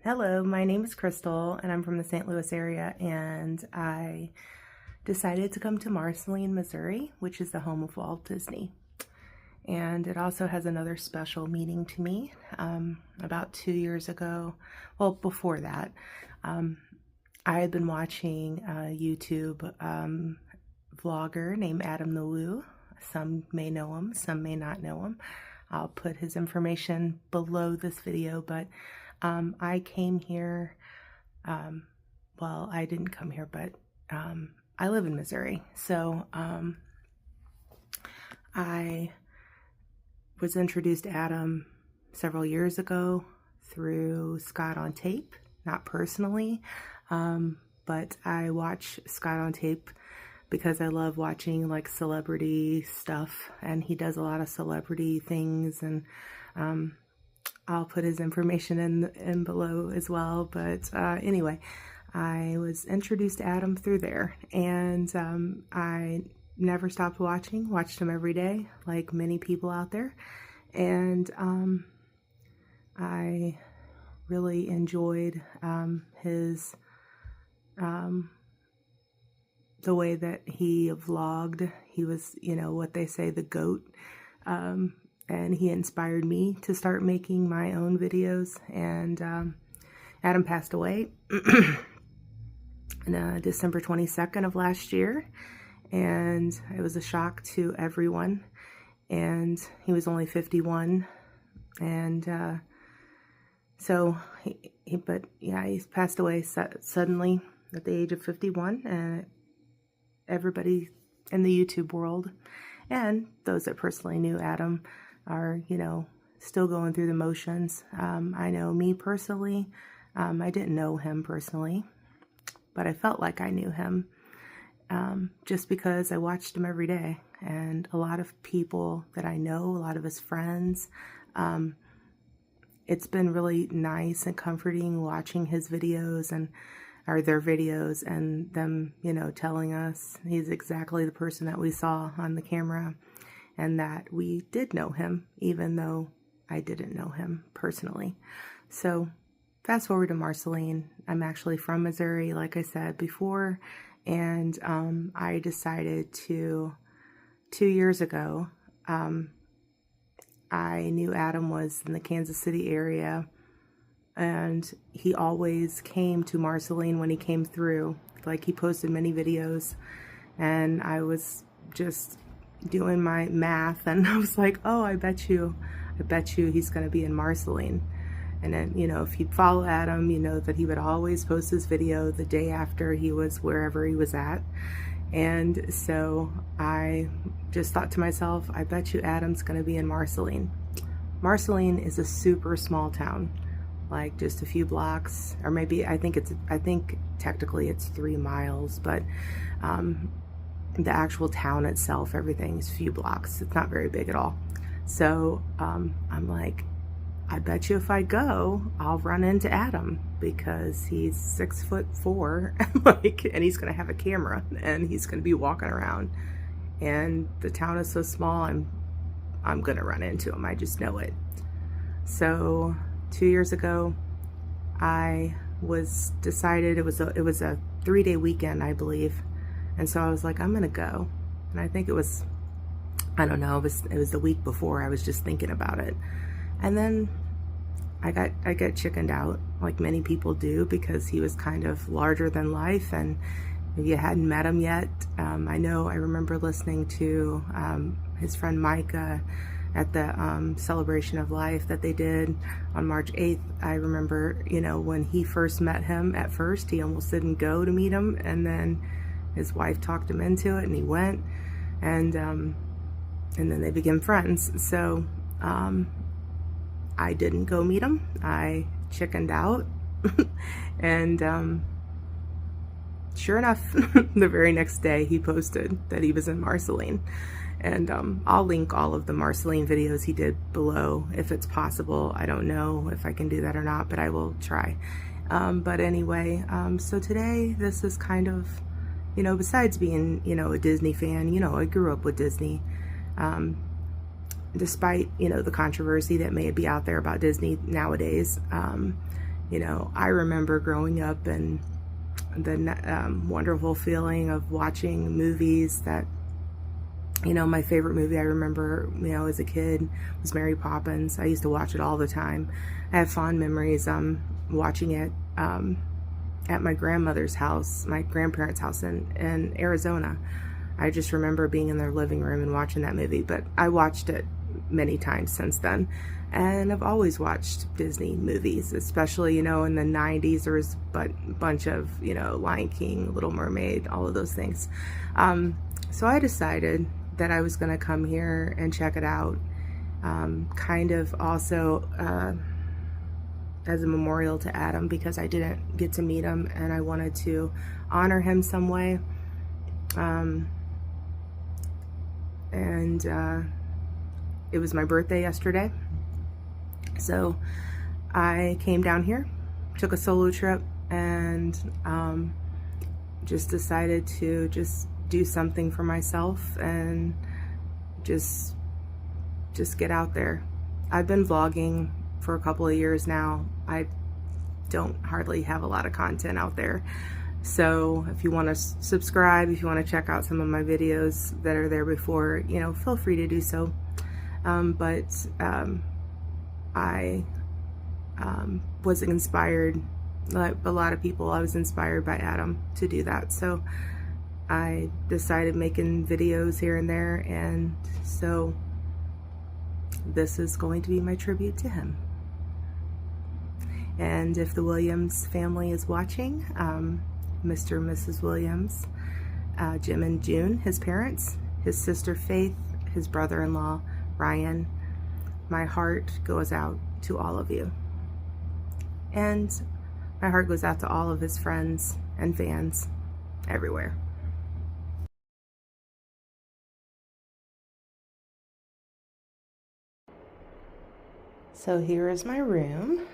Hello, my name is Crystal and I'm from the St. Louis area, and I decided to come to Marceline, Missouri, which is the home of Walt Disney. And it also has another special meaning to me. About 2 years ago, well, before that, I had been watching a YouTube vlogger named Adam the Woo. Some may know him, some may not know him. I'll put his information below this video, but I came here, well, I didn't come here, but I live in Missouri. So I was introduced to Adam several years ago through Scott on Tape, not personally, but I watch Scott on Tape because I love watching like celebrity stuff, and he does a lot of celebrity things, and I'll put his information in below as well. But anyway, I was introduced to Adam through there, and I never stopped watching, watched him every day, like many people out there. And I really enjoyed his the way that he vlogged. He was, you know, what they say, the GOAT. And he inspired me to start making my own videos. And Adam passed away on December 22nd of last year, and it was a shock to everyone. And he was only 51, and so but yeah, he's passed away suddenly at the age of 51, and everybody in the YouTube world and those that personally knew Adam are, you know, still going through the motions. I know me personally, I didn't know him personally, but I felt like I knew him just because I watched him every day. And a lot of people that I know, a lot of his friends, it's been really nice and comforting watching his videos or their videos, and them, you know, telling us he's exactly the person that we saw on the camera, and that we did know him, even though I didn't know him personally. So fast forward to Marceline. I'm actually from Missouri, like I said before, and I decided to, 2 years ago, I knew Adam was in the Kansas City area, and he always came to Marceline when he came through. Like, he posted many videos, and I was just doing my math, and I was like, oh, I bet you he's going to be in Marceline. And then, you know, if you'd follow Adam, you know that he would always post his video the day after he was wherever he was at. And so I just thought to myself, I bet you Adam's going to be in Marceline. Marceline is a super small town, like just a few blocks, or maybe I think technically it's 3 miles, but the actual town itself, everything is a few blocks. It's not very big at all. So I'm like, I bet you if I go, I'll run into Adam, because he's 6'4", like, and he's gonna have a camera, and he's gonna be walking around, and the town is so small, I'm gonna run into him. I just know it. So 2 years ago, I was decided, it was a 3-day weekend, I believe. And so I was like, I'm gonna go. And I think it was, I don't know, it was the week before. I was just thinking about it. And then I got chickened out, like many people do, because he was kind of larger than life, and if you hadn't met him yet, I remember listening to his friend Mike at the celebration of life that they did on March 8th. I remember, you know, when he first met him, at first he almost didn't go to meet him, and then his wife talked him into it, and he went, and then they became friends. So I didn't go meet him. I chickened out, and sure enough, the very next day he posted that he was in Marceline. And I'll link all of the Marceline videos he did below if it's possible. I don't know if I can do that or not, but I will try. But anyway, so today this is kind of, you know, besides being, you know, a Disney fan, you know, I grew up with Disney. Despite, you know, the controversy that may be out there about Disney nowadays, you know, I remember growing up and the wonderful feeling of watching movies that, you know, my favorite movie I remember, you know, as a kid was Mary Poppins. I used to watch it all the time. I have fond memories watching it at my grandmother's house, my grandparents' house in Arizona. I just remember being in their living room and watching that movie, but I watched it many times since then. And I've always watched Disney movies, especially, you know, in the 90s. There was a bunch of, you know, Lion King, Little Mermaid, all of those things. So I decided that I was going to come here and check it out, kind of also as a memorial to Adam, because I didn't get to meet him and I wanted to honor him some way. It was my birthday yesterday, so I came down here, took a solo trip, and just decided to just do something for myself and just get out there. I've been vlogging for a couple of years now. I don't hardly have a lot of content out there. So if you want to subscribe, if you want to check out some of my videos that are there before, you know, feel free to do so. I was inspired, like a lot of people, I was inspired by Adam to do that. So I decided making videos here and there, and so this is going to be my tribute to him. And if the Williams family is watching, Mr. and Mrs. Williams, Jim and June, his parents, his sister Faith, his brother-in-law Ryan, my heart goes out to all of you. And my heart goes out to all of his friends and fans everywhere. So here is my room.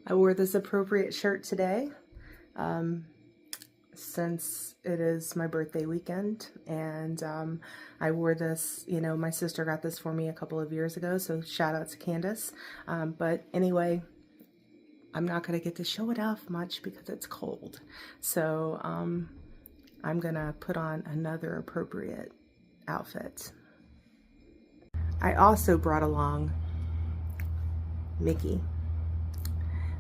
I wore this appropriate shirt today since it is my birthday weekend, and I wore this, you know, my sister got this for me a couple of years ago, so shout out to Candace. But anyway, I'm not going to get to show it off much because it's cold, so I'm going to put on another appropriate outfit. I also brought along Mickey.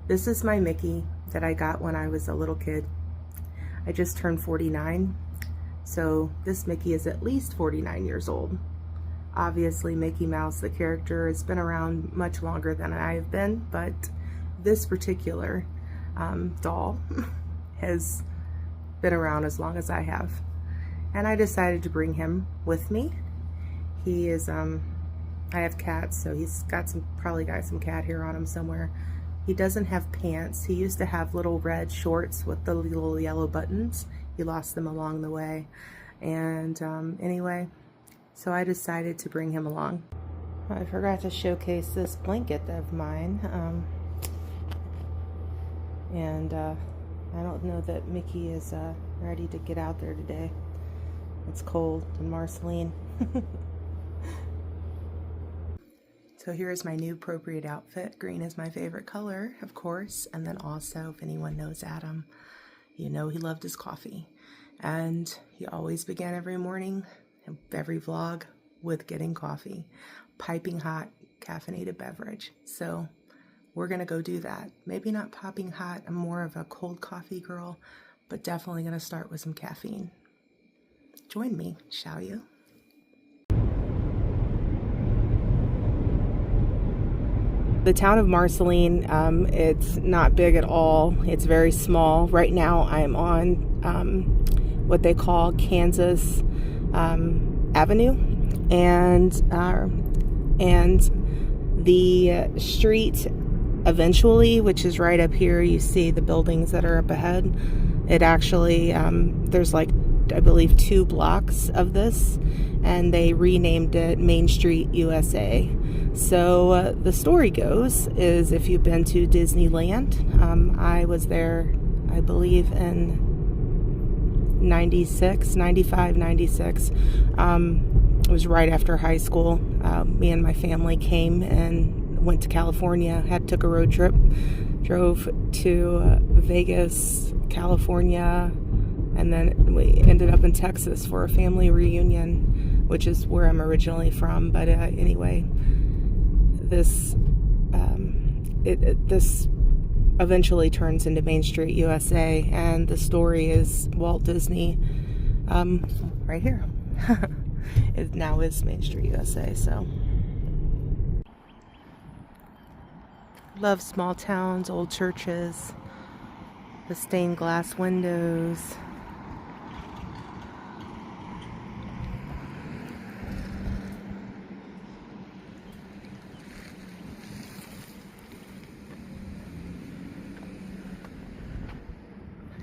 This is my Mickey that I got when I was a little kid. I just turned 49, so this Mickey is at least 49 years old. Obviously, Mickey Mouse, the character, has been around much longer than I have been, but this particular doll has been around as long as I have. And I decided to bring him with me. He is, I have cats, so he's got probably got some cat hair on him somewhere. He doesn't have pants. He used to have little red shorts with the little yellow buttons. He lost them along the way. And anyway, so I decided to bring him along. I forgot to showcase this blanket of mine. I don't know that Mickey is ready to get out there today. It's cold in Marceline. So here's my new appropriate outfit. Green is my favorite color, of course. And then also, if anyone knows Adam, you know he loved his coffee. And he always began every morning, every vlog, with getting coffee. Piping hot, caffeinated beverage. So we're gonna go do that. Maybe not popping hot, I'm more of a cold coffee girl, but definitely gonna start with some caffeine. Join me, shall you? The town of Marceline, it's not big at all. It's very small. Right now I'm on what they call Kansas Avenue, and the street eventually, which is right up here, you see the buildings that are up ahead. It actually, there's like, I believe 2 blocks of this, and they renamed it Main Street USA. So the story goes is, if you've been to Disneyland, I was there, I believe in 96, 95, 96. It was right after high school. Me and my family came and went to California, took a road trip, drove to Vegas, California, and then we ended up in Texas for a family reunion, which is where I'm originally from. But anyway, this this eventually turns into Main Street USA, and the story is Walt Disney, right here. It now is Main Street USA. So love small towns, old churches, the stained glass windows.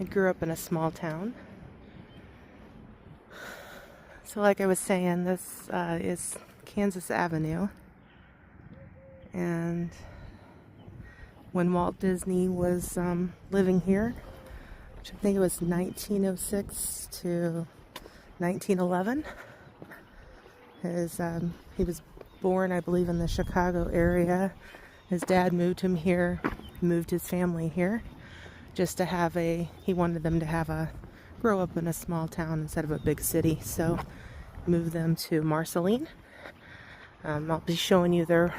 I grew up in a small town. So like I was saying, this is Kansas Avenue. And when Walt Disney was living here, which I think it was 1906 to 1911, he was born, I believe, in the Chicago area. His dad moved him here, moved his family here, just to have he wanted them to grow up in a small town instead of a big city. So moved them to Marceline. I'll be showing you their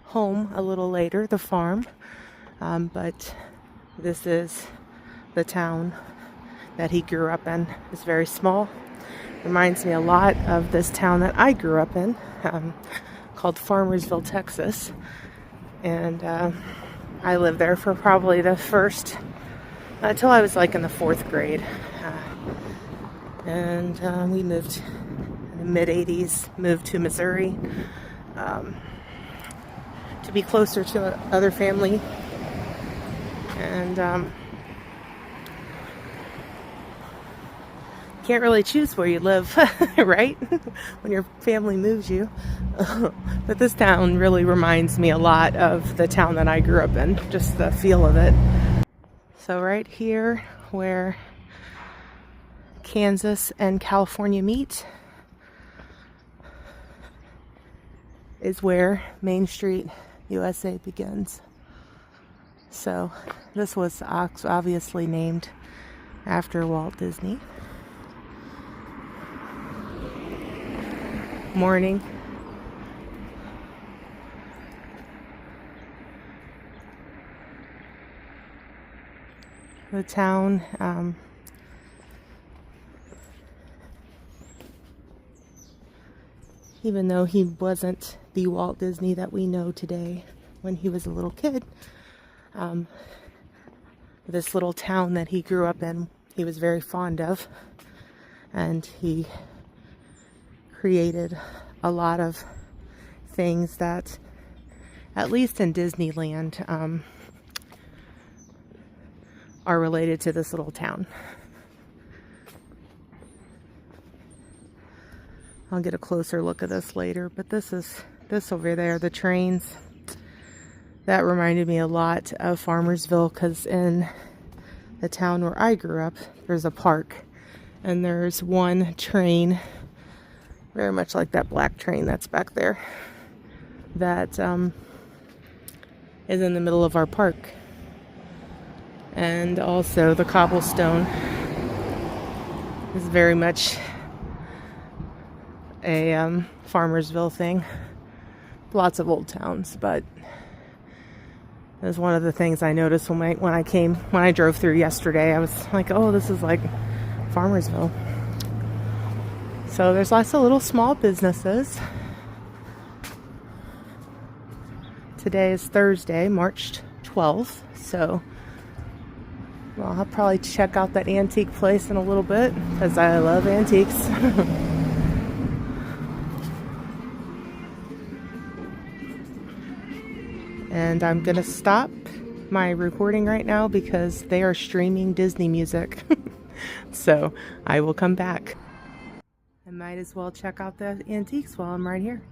home a little later, the farm. But this is the town that he grew up in. It's very small. Reminds me a lot of this town that I grew up in, called Farmersville, Texas. And I lived there for probably the first, until I was like in the 4th grade. And we moved in the mid-80s, moved to Missouri to be closer to other family. And can't really choose where you live, right? When your family moves you. But this town really reminds me a lot of the town that I grew up in, just the feel of it. So right here where Kansas and California meet is where Main Street USA begins. So this was obviously named after Walt Disney. Morning. The town, even though he wasn't the Walt Disney that we know today when he was a little kid, this little town that he grew up in, he was very fond of, and he created a lot of things that, at least in Disneyland, are related to this little town. I'll get a closer look at this later, but this over there, the trains, that reminded me a lot of Farmersville, because in the town where I grew up, there's a park, and there's one train, very much like that black train that's back there, that is in the middle of our park. And also the cobblestone is very much a Farmersville thing. Lots of old towns, but it was one of the things I noticed when I drove through yesterday. I was like, oh, this is like Farmersville. So there's lots of little small businesses. Today is Thursday, March 12th, so well, I'll probably check out that antique place in a little bit because I love antiques. And I'm gonna stop my recording right now because they are streaming Disney music. So I will come back. I might as well check out the antiques while I'm right here.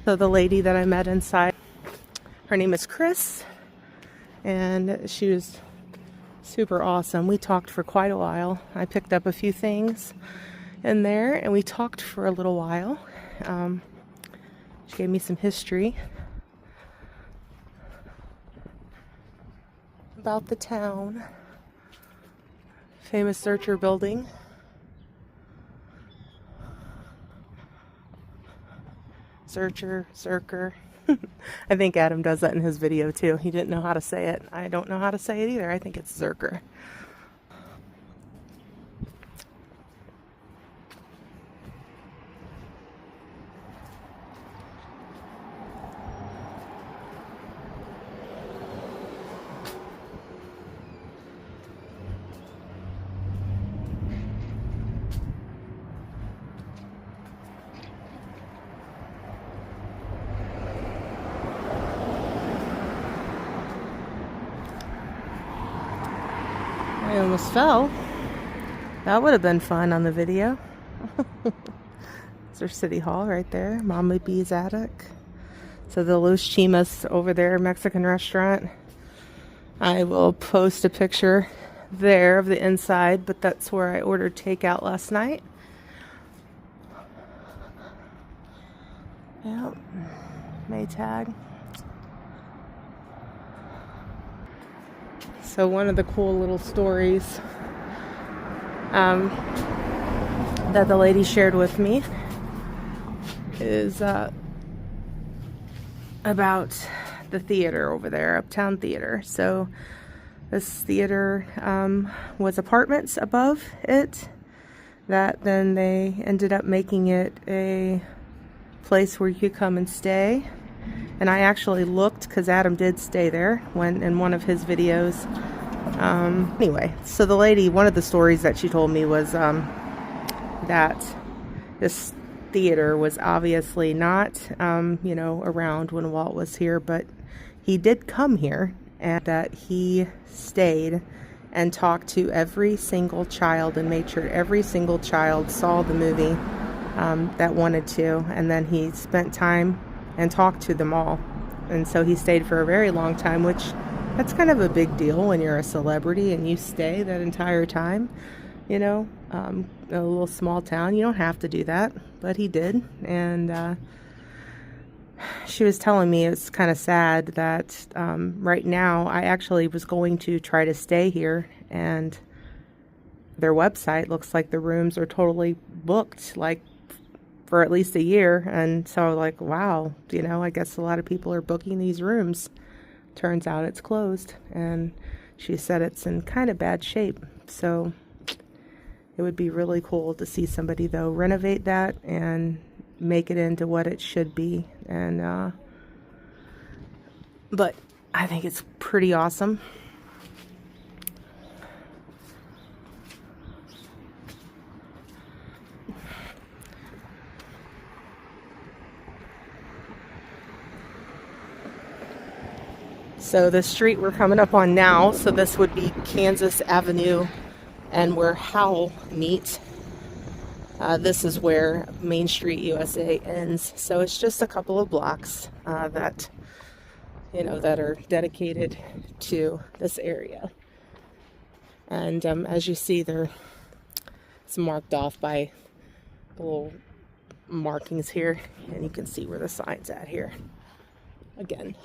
So the lady that I met inside, her name is Chris, and she was super awesome. We talked for quite a while. I picked up a few things in there, and we talked for a little while. She gave me some history about the town. Famous Searcher building. Zerker. I think Adam does that in his video too. He didn't know how to say it. I don't know how to say it either. I think it's Zerker. I almost fell. That would have been fun on the video. It's our city hall right there. Mama B's attic. So the Los Chimas over there, Mexican restaurant. I will post a picture there of the inside, but that's where I ordered takeout last night. Yep. Maytag. So one of the cool little stories that the lady shared with me is about the theater over there, Uptown Theater. So this theater was apartments above it that then they ended up making it a place where you could come and stay. And I actually looked because Adam did stay there when in one of his videos. Anyway, so the lady, one of the stories that she told me was that this theater was obviously not, around when Walt was here, but he did come here, and that he stayed and talked to every single child and made sure every single child saw the movie that wanted to, and then he spent time and talked to them all. And so he stayed for a very long time, which that's kind of a big deal when you're a celebrity and you stay that entire time, a little small town. You don't have to do that, but he did. And she was telling me it's kind of sad that right now I actually was going to try to stay here, and their website looks like the rooms are totally booked, like for at least a year. And so like, wow, I guess a lot of people are booking these rooms. Turns out it's closed, and she said it's in kind of bad shape. So It would be really cool to see somebody, though, renovate that and make it into what it should be. And but I think it's pretty awesome. So the street we're coming up on now, so this would be Kansas Avenue and where Howell meet. This is where Main Street USA ends. So it's just a couple of blocks that are dedicated to this area. And as you see, it's marked off by little markings here, and you can see where the sign's at here. Again.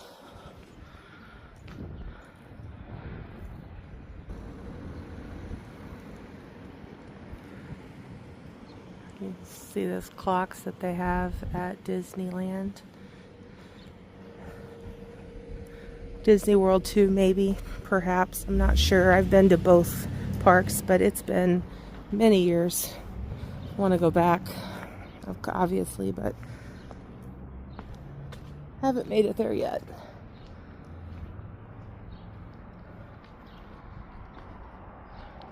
You see those clocks that they have at Disneyland. Disney World too, maybe, perhaps. I'm not sure. I've been to both parks, but it's been many years. I want to go back, obviously, but haven't made it there yet.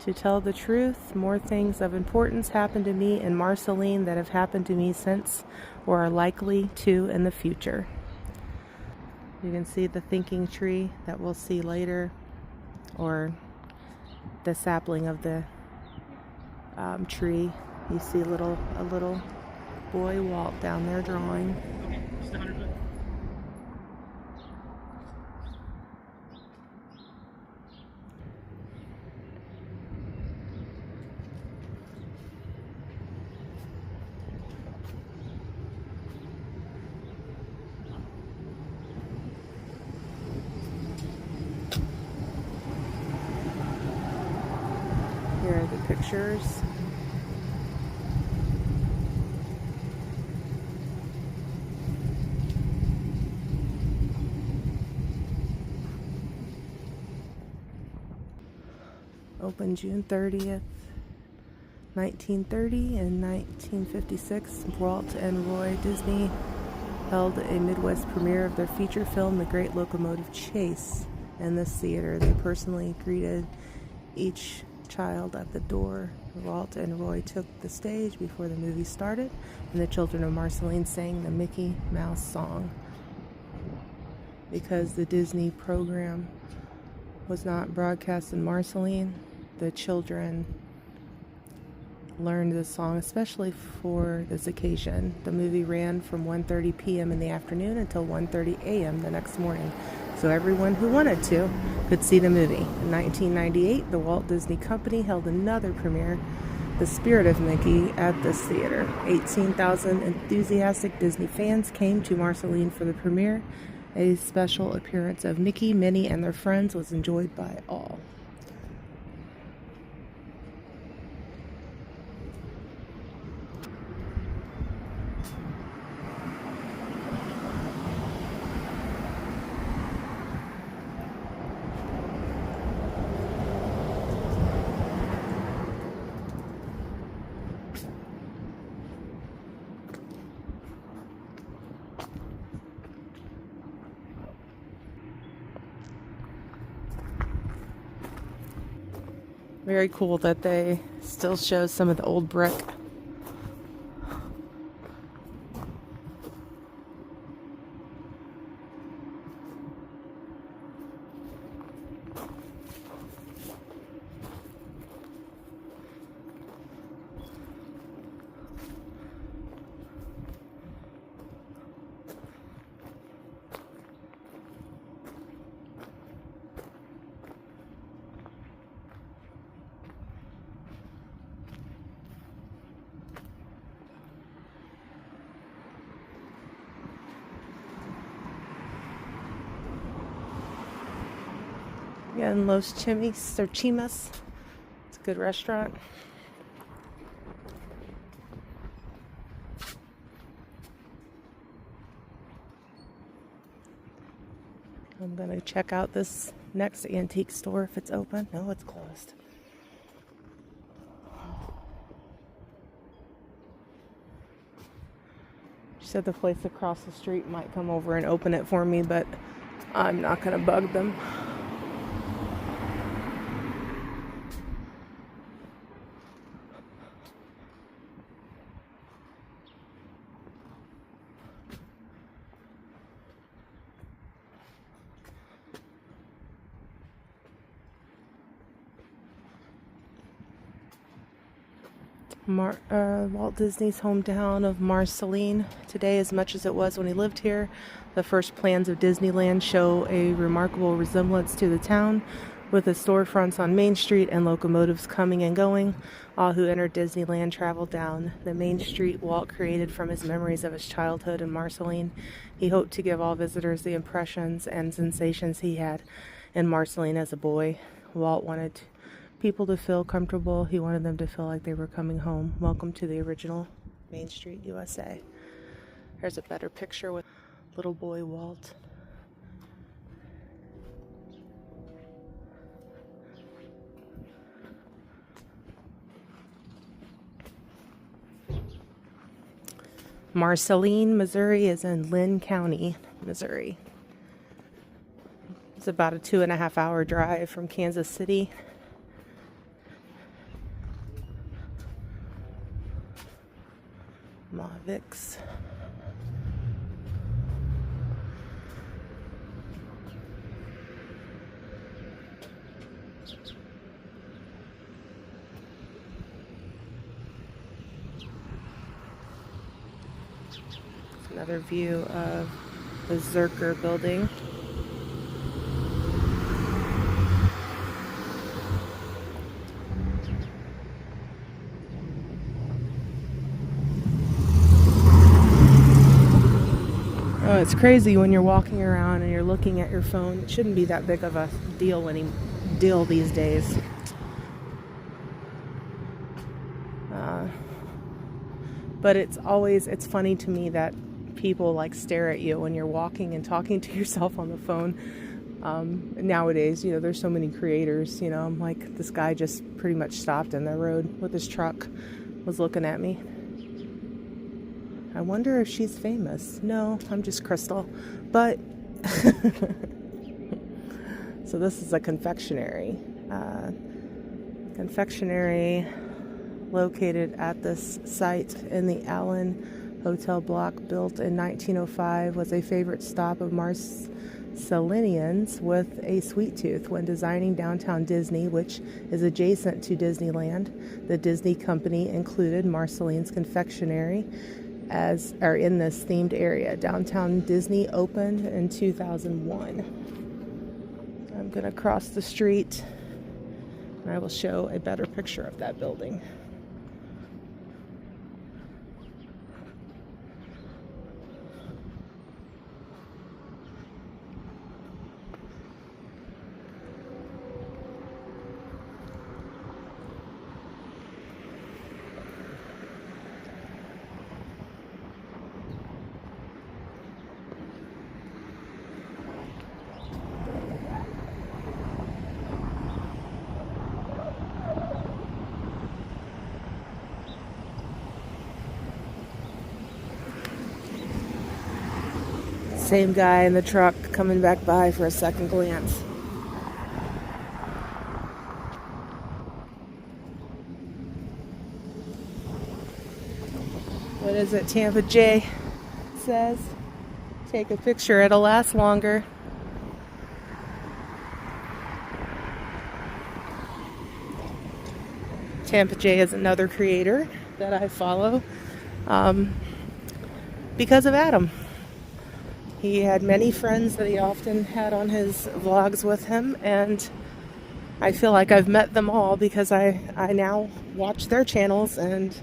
To tell the truth, more things of importance happened to me in Marceline that have happened to me since or are likely to in the future. You can see the thinking tree that we'll see later, or the sapling of the tree. You see a little boy, Walt, down there drawing. Okay, just 100 bucks. Here are the pictures. Opened June 30th, 1930. In 1956, Walt and Roy Disney held a Midwest premiere of their feature film, The Great Locomotive Chase, in this theater. They personally greeted each child at the door. Walt and Roy took the stage before the movie started, and the children of Marceline sang the Mickey Mouse song. Because the Disney program was not broadcast in Marceline, the children learned this song especially for this occasion. The movie ran from 1:30 p.m. in the afternoon until 1:30 a.m. the next morning, so everyone who wanted to could see the movie. In 1998, the Walt Disney Company held another premiere, The Spirit of Mickey, at this theater. 18,000 enthusiastic Disney fans came to Marceline for the premiere. A special appearance of Mickey, Minnie, and their friends was enjoyed by all. Very cool that they still show some of the old brick. Again, Los Chimis or Chimas. It's a good restaurant. I'm gonna check out this next antique store if it's open. No, it's closed. said the place across the street might come over and open it for me, but I'm not going to bug them. Walt Disney's hometown of MARCELINE today, as much as it was when he lived here. The first plans of Disneyland show a remarkable resemblance to the town, with the storefronts on Main Street and locomotives coming and going. All who enter Disneyland travel down the main street Walt created from his memories of his childhood in MARCELINE. He hoped to give all visitors the impressions and sensations he had in MARCELINE as a boy. Walt wanted people to feel comfortable. He wanted them to feel like they were coming home. Welcome to the original Main Street, USA. There's a better picture with little boy Walt. MARCELINE, Missouri is in Lynn County, Missouri. It's about a 2.5-hour drive from Kansas City. VIDS. Another view of the Zerker building. Oh, it's crazy when you're walking around and you're looking at your phone. It shouldn't be that big of a deal these days. But it's funny to me that people like stare at you when you're walking and talking to yourself on the phone. Nowadays, there's so many creators, I'm like, this guy just pretty much stopped in the road with his truck, was looking at me. I wonder if she's famous. No, I'm just Crystal. But, so this is a confectionery. Confectionery located at this site in the Allen Hotel block, built in 1905, was a favorite stop of Marcelinians with a sweet tooth. When designing downtown Disney, which is adjacent to Disneyland, the Disney company included Marceline's confectionery in this themed area. Downtown Disney opened in 2001. I'm going to cross the street and I will show a better picture of that building. Same guy in the truck coming back by for a second glance. What is it? Tampa J says, take a picture, it'll last longer. Tampa J is another creator that I follow because of Adam. He had many friends that he often had on his vlogs with him, and I feel like I've met them all because I now watch their channels and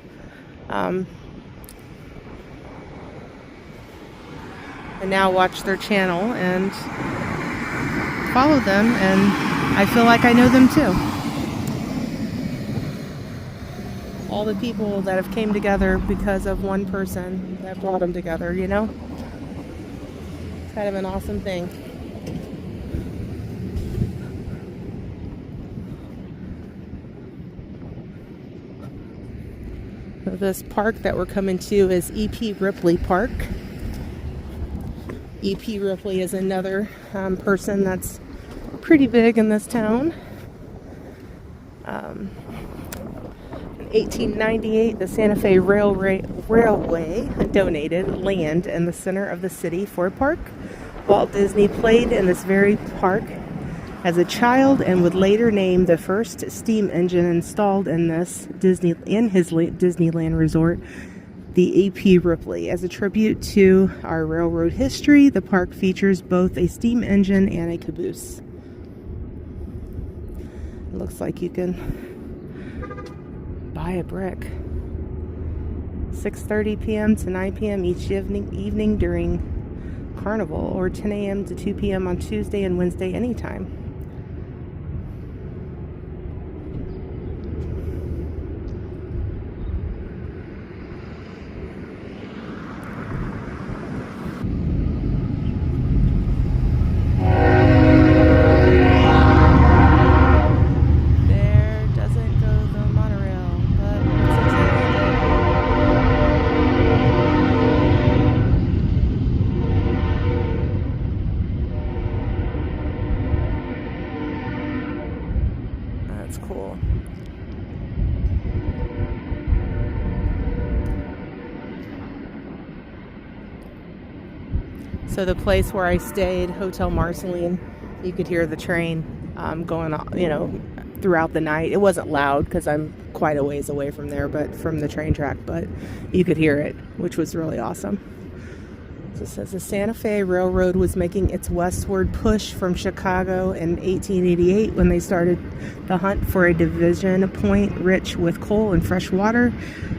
follow them, and I feel like I know them too. All the people that have came together because of one person that brought them together, Kind of an awesome thing. So this park that we're coming to is E.P. Ripley Park. E.P. Ripley is another person that's pretty big in this town. In 1898, the Santa Fe Railway donated land in the center of the city for a park. Walt Disney played in this very park as a child and would later name the first steam engine installed in his Disneyland resort the A.P. Ripley. As a tribute to our railroad history, the park features both a steam engine and a caboose. It looks like you can buy a brick. 6:30 p.m. to 9 p.m. each evening during Carnival, or 10 a.m. to 2 p.m. on Tuesday and Wednesday anytime. That's cool. So the place where I stayed, Hotel Marceline, you could hear the train going on, throughout the night. It wasn't loud because I'm quite a ways away from there, but from the train track, but you could hear it, which was really awesome. So it says the Santa Fe Railroad was making its westward push from Chicago in 1888 when they started the hunt for a division point rich with coal and fresh water.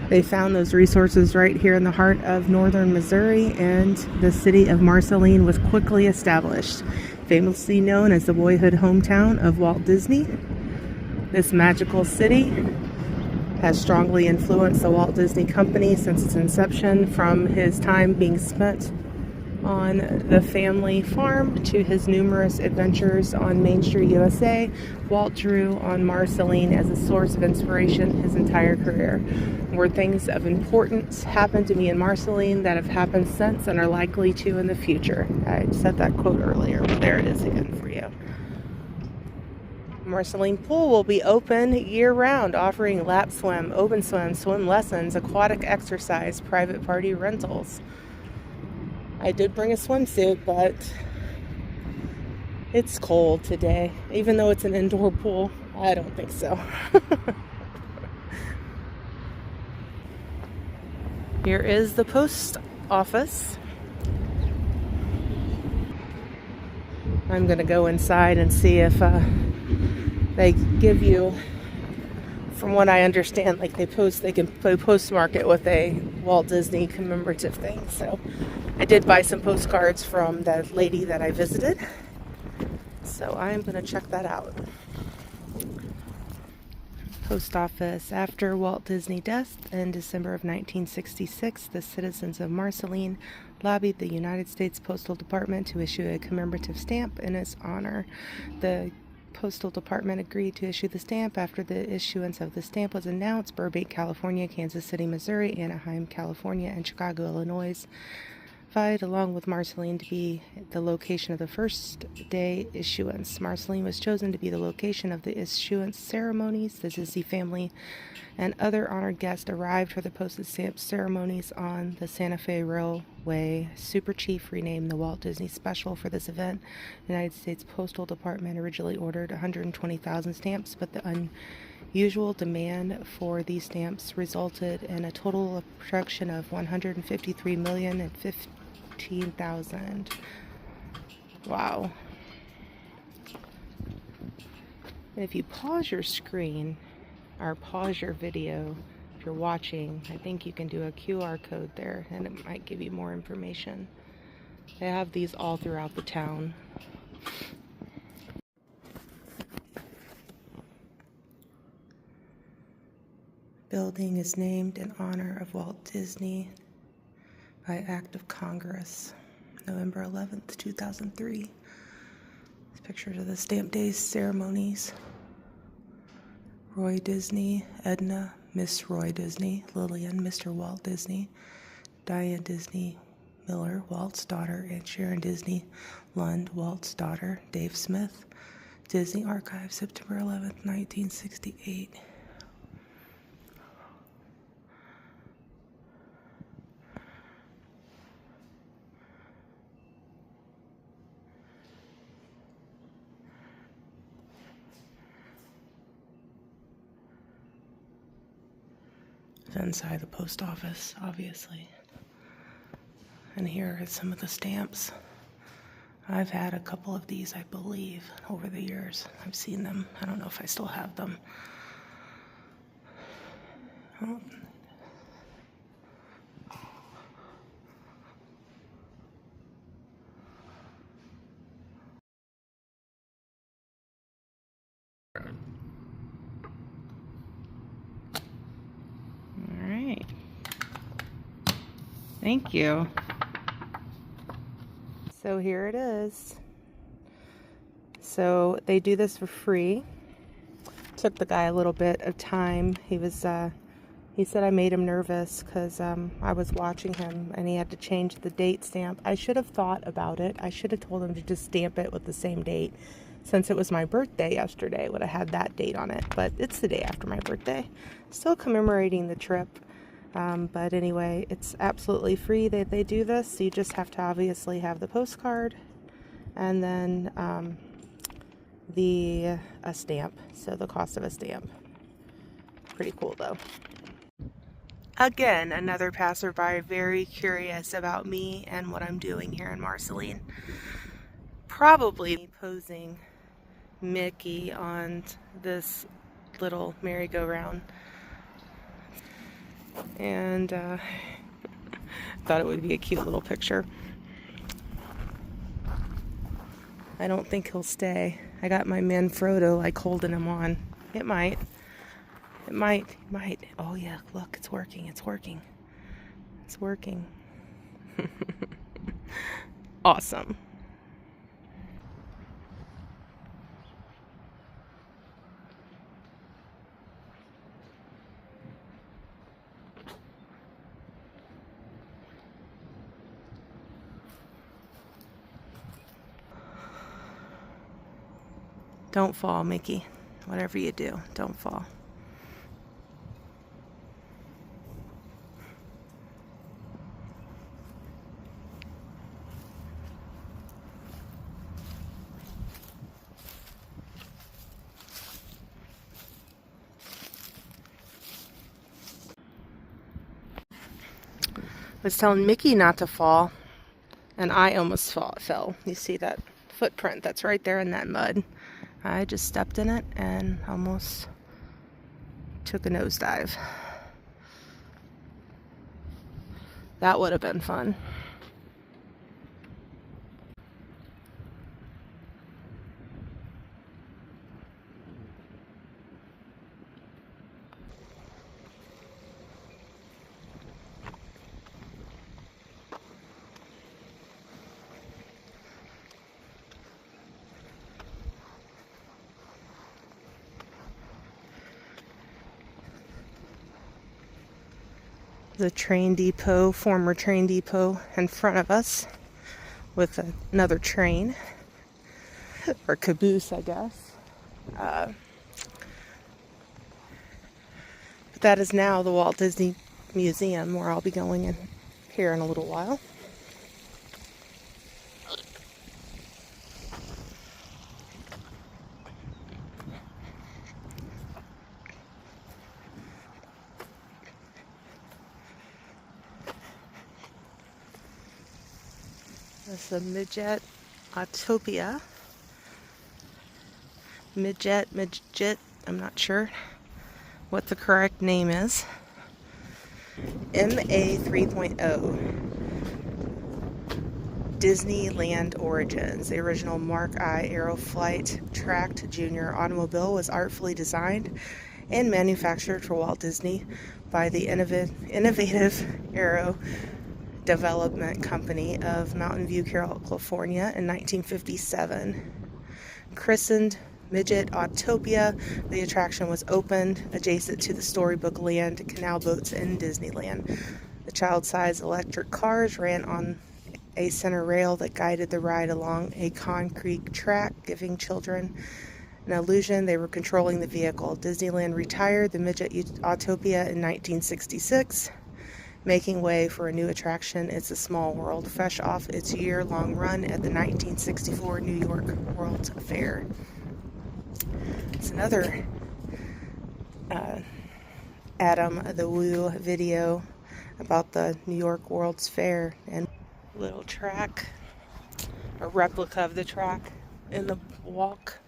They found those resources right here in the heart of northern Missouri, and the city of Marceline was quickly established. Famously known as the boyhood hometown of Walt Disney, this magical city has strongly influenced the Walt Disney Company since its inception, from his time being spent on the family farm to his numerous adventures on Main Street, USA. Walt drew on Marceline as a source of inspiration his entire career. Where things of importance happened to me in Marceline that have happened since and are likely to in the future. I said that quote earlier, but there it is again for you. Marceline Pool will be open year-round, offering lap swim, open swim, swim lessons, aquatic exercise, private party rentals. I did bring a swimsuit, but it's cold today. Even though it's an indoor pool, I don't think so. Here is the post office. I'm going to go inside and see if they give you, from what I understand, like they can postmark it with a Walt Disney commemorative thing. So I did buy some postcards from the lady that I visited. So I'm going to check that out. Post office. After Walt Disney's death in December of 1966, the citizens of Marceline lobbied the United States Postal Department to issue a commemorative stamp in his honor. The Postal Department agreed to issue the stamp. After the issuance of the stamp was announced, Burbank, California, Kansas City, Missouri, Anaheim, California, and Chicago, Illinois vied along with Marceline to be the location of the first day issuance. Marceline was chosen to be the location of the issuance ceremonies. The Disney family and other honored guests arrived for the postage stamp ceremonies on the Santa Fe Railway. Super Chief renamed the Walt Disney Special for this event. The United States Postal Department originally ordered 120,000 stamps, but the unusual demand for these stamps resulted in a total of production of 153,015,000. Wow. And if you pause your screen or pause your video, if you're watching, I think you can do a QR code there and it might give you more information. They have these all throughout the town. Building is named in honor of Walt Disney by Act of Congress, November 11th, 2003. These pictures of the Stamp Day ceremonies. Roy Disney, Edna, Miss Roy Disney, Lillian, Mr. Walt Disney, Diane Disney, Miller, Walt's daughter, and Sharon Disney Lund, Walt's daughter, Dave Smith. Disney Archive, September 11th, 1968. Inside the post office, obviously. And here are some of the stamps. I've had a couple of these, I believe, over the years. I've seen them. I don't know if I still have them. Oh. All right. Thank you. So here it is. So they do this for free. Took the guy a little bit of time. He said I made him nervous because I was watching him and he had to change the date stamp. I should have thought about it. I should have told him to just stamp it with the same date. Since it was my birthday yesterday, would have had that date on it. But it's the day after my birthday. Still commemorating the trip. But anyway, it's absolutely free that they do this. You just have to obviously have the postcard and then a stamp. So the cost of a stamp. Pretty cool though. Again, another passerby very curious about me and what I'm doing here in Marceline. Probably posing Mickey on this little merry-go-round. And thought it would be a cute little picture. I don't think he'll stay. I got my man Frodo like holding him on. It might. It might. Oh yeah, look, it's working. It's working. It's working. Awesome. Don't fall, Mickey. Whatever you do, don't fall. I was telling Mickey not to fall, and I almost fell. You see that footprint that's right there in that mud? I just stepped in it and almost took a nosedive. That would have been fun. The train depot, former train depot in front of us with another train, or caboose, I guess. But that is now the Walt Disney Museum, where I'll be going in here in a little while. That's the Midget Autopia. Midget, I'm not sure what the correct name is. MA 3.0. Disneyland Origins. The original Mark I Aeroflight tracked junior automobile was artfully designed and manufactured for Walt Disney by the innovative Aero Development Company of Mountain View, California in 1957. Christened Midget Autopia, the attraction was opened adjacent to the Storybook Land canal boats in Disneyland. The child-sized electric cars ran on a center rail that guided the ride along a concrete track, giving children an illusion they were controlling the vehicle. Disneyland retired the Midget Autopia in 1966, making way for a new attraction, It's a Small World, fresh off its year-long run at the 1964 New York World's Fair. It's another Adam the Woo video about the New York World's Fair, and little track, a replica of the track in the walk.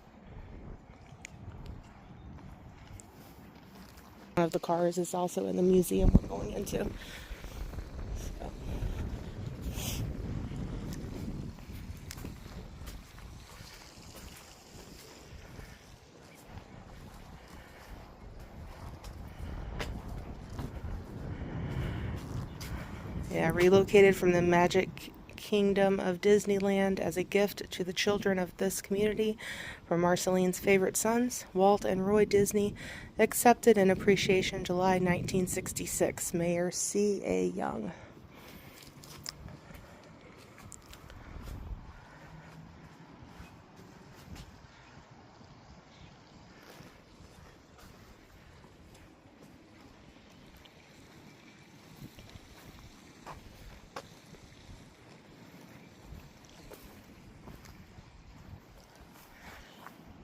One of the cars is also in the museum we're going into. So. Yeah, relocated from the Magic Kingdom of Disneyland as a gift to the children of this community from Marceline's favorite sons, Walt and Roy Disney, accepted in appreciation July 1966. Mayor C.A. Young.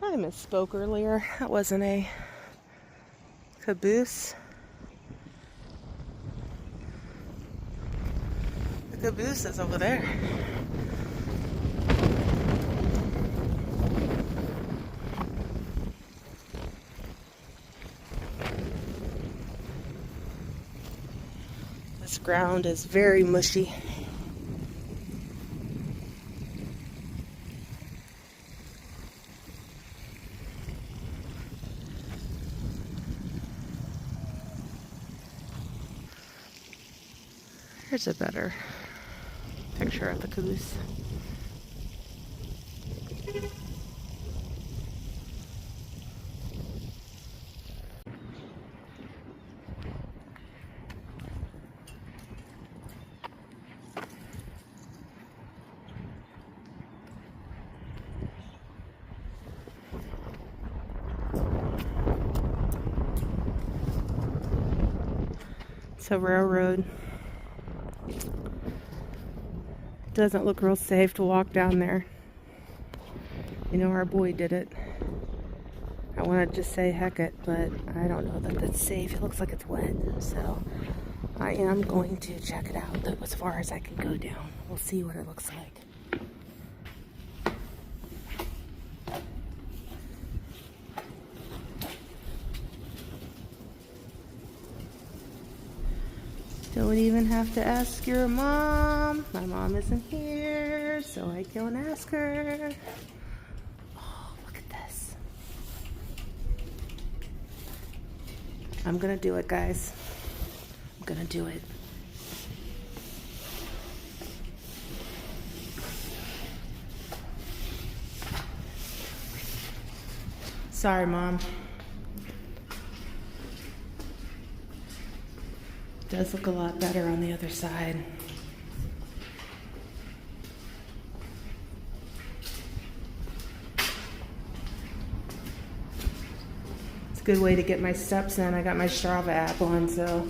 I misspoke earlier. That wasn't a caboose. The caboose is over there. This ground is very mushy. Here's a better picture of the caboose. It's a railroad. Doesn't look real safe to walk down there. You know, our boy did it. I want to just say heck it, but I don't know that that's safe. It looks like it's wet, so I am going to check it out as far as I can go down. We'll see what it looks like. Don't even have to ask your mom. My mom isn't here, so I can ask her. Oh, look at this. I'm gonna do it, guys. I'm gonna do it. Sorry, Mom. Does look a lot better on the other side. It's a good way to get my steps in. I got my Strava app on, so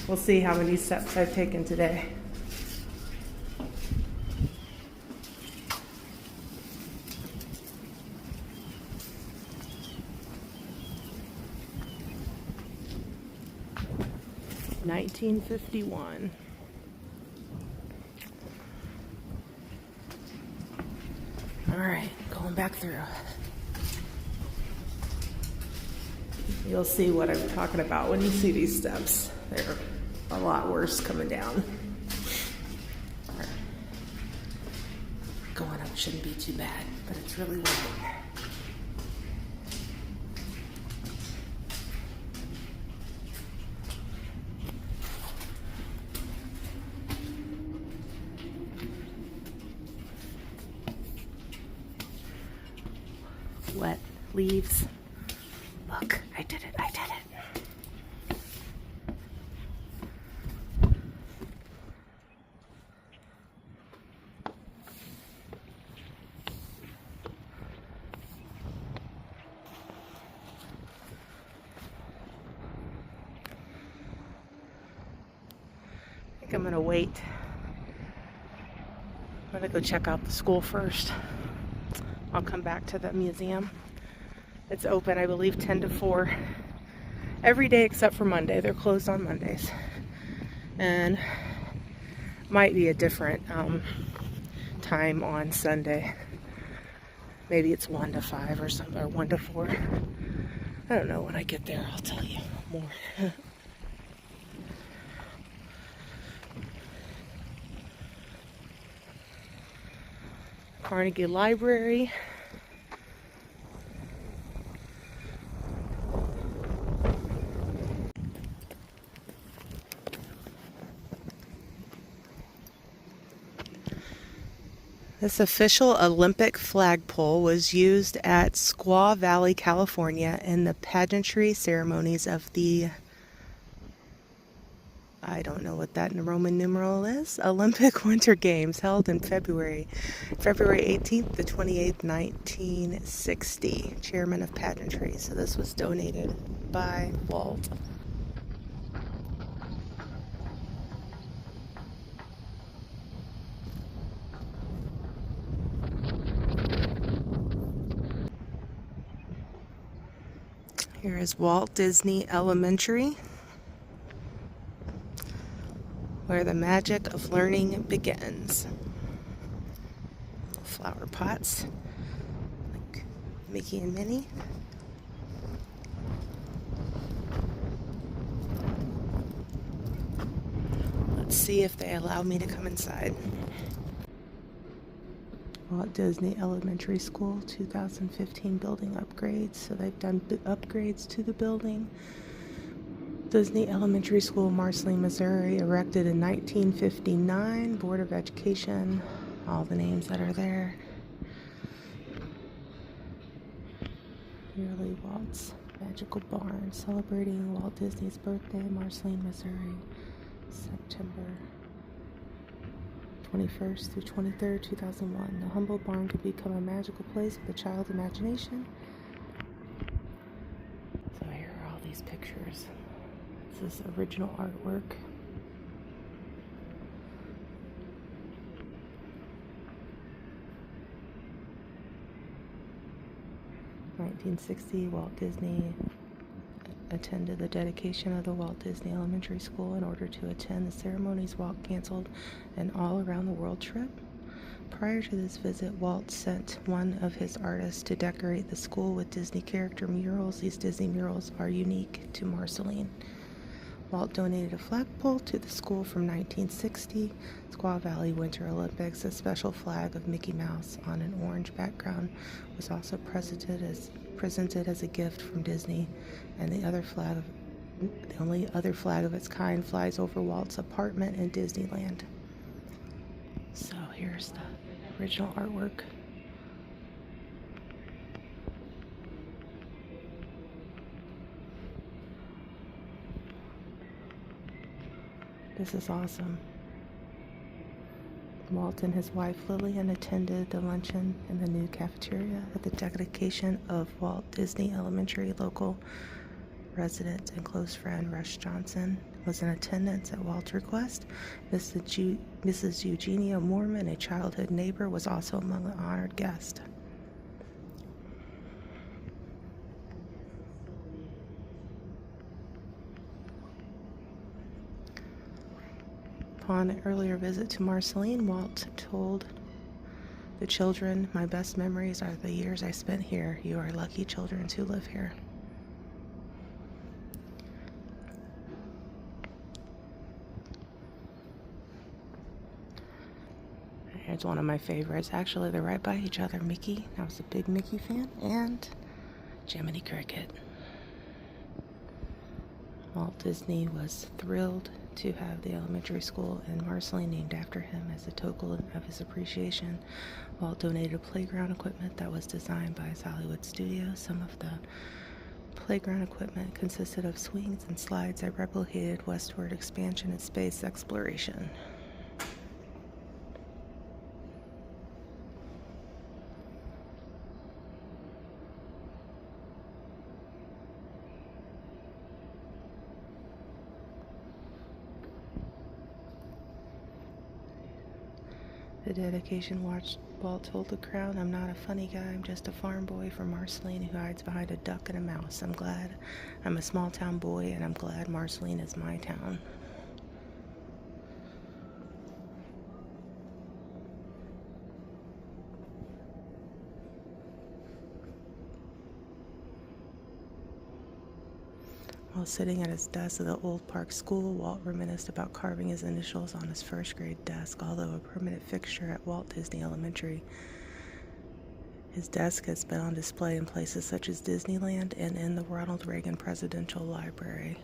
we'll see how many steps I've taken today. $19.51. All right, going back through. You'll see what I'm talking about when you see these steps. They're a lot worse coming down. Right. Going up shouldn't be too bad, but it's really wet. Wet leaves. Look, I did it, I did it. think I'm gonna wait. I'm gonna go check out the school first. I'll come back to the museum. It's open, I believe, 10 to 4 every day except for Monday. They're closed on Mondays. And might be a different time on Sunday. Maybe it's 1 to 5 or something, or 1 to 4. I don't know. When I get there, I'll tell you more. Carnegie Library. This official Olympic flagpole was used at Squaw Valley, California in the pageantry ceremonies of the, I don't know what that in Roman numeral is, Olympic Winter Games held in February 18th to 28th, 1960. Chairman of pageantry. So this was donated by Walt. Here is Walt Disney Elementary, where the magic of learning begins. Flower pots, like Mickey and Minnie. Let's see if they allow me to come inside. Walt Disney Elementary School 2015 building upgrades. So they've done upgrades to the building. Disney Elementary School, Marceline, Missouri, erected in 1959. Board of Education, all the names that are there. Yearly Walt's Magical Barn, celebrating Walt Disney's birthday, Marceline, Missouri, September 21st through 23rd, 2001. The humble barn could become a magical place with a child's imagination. So here are all these pictures. This is original artwork. In 1960, Walt Disney attended the dedication of the Walt Disney Elementary School. In order to attend the ceremonies, Walt canceled an all-around-the-world trip. Prior to this visit, Walt sent one of his artists to decorate the school with Disney character murals. These Disney murals are unique to Marceline. Walt donated a flagpole to the school from 1960. Squaw Valley Winter Olympics, a special flag of Mickey Mouse on an orange background, was also presented as a gift from Disney, and the only other flag of its kind flies over Walt's apartment in Disneyland. So here's the original artwork. This is awesome. Walt and his wife Lillian attended the luncheon in the new cafeteria at the dedication of Walt Disney Elementary. Local resident and close friend Rush Johnson was in attendance at Walt's request. Mrs. Eugenia Moorman, a childhood neighbor, was also among the honored guests. Upon an earlier visit to Marceline, Walt told the children, "My best memories are the years I spent here. You are lucky children to live here." Here's one of my favorites. Actually, they're right by each other. Mickey. I was a big Mickey fan. And Jiminy Cricket. Walt Disney was thrilled to have the elementary school in Marceline named after him. As a token of his appreciation, Walt donated playground equipment that was designed by his Hollywood studio. Some of the playground equipment consisted of swings and slides that replicated westward expansion and space exploration. The dedication watched Walt hold the crown. I'm not a funny guy. I'm just a farm boy from Marceline who hides behind a duck and a mouse. I'm glad I'm a small town boy, and I'm glad Marceline is my town. While sitting at his desk at the old park school, Walt reminisced about carving his initials on his first grade desk. Although a permanent fixture at Walt Disney Elementary, his desk has been on display in places such as Disneyland and in the Ronald Reagan Presidential Library.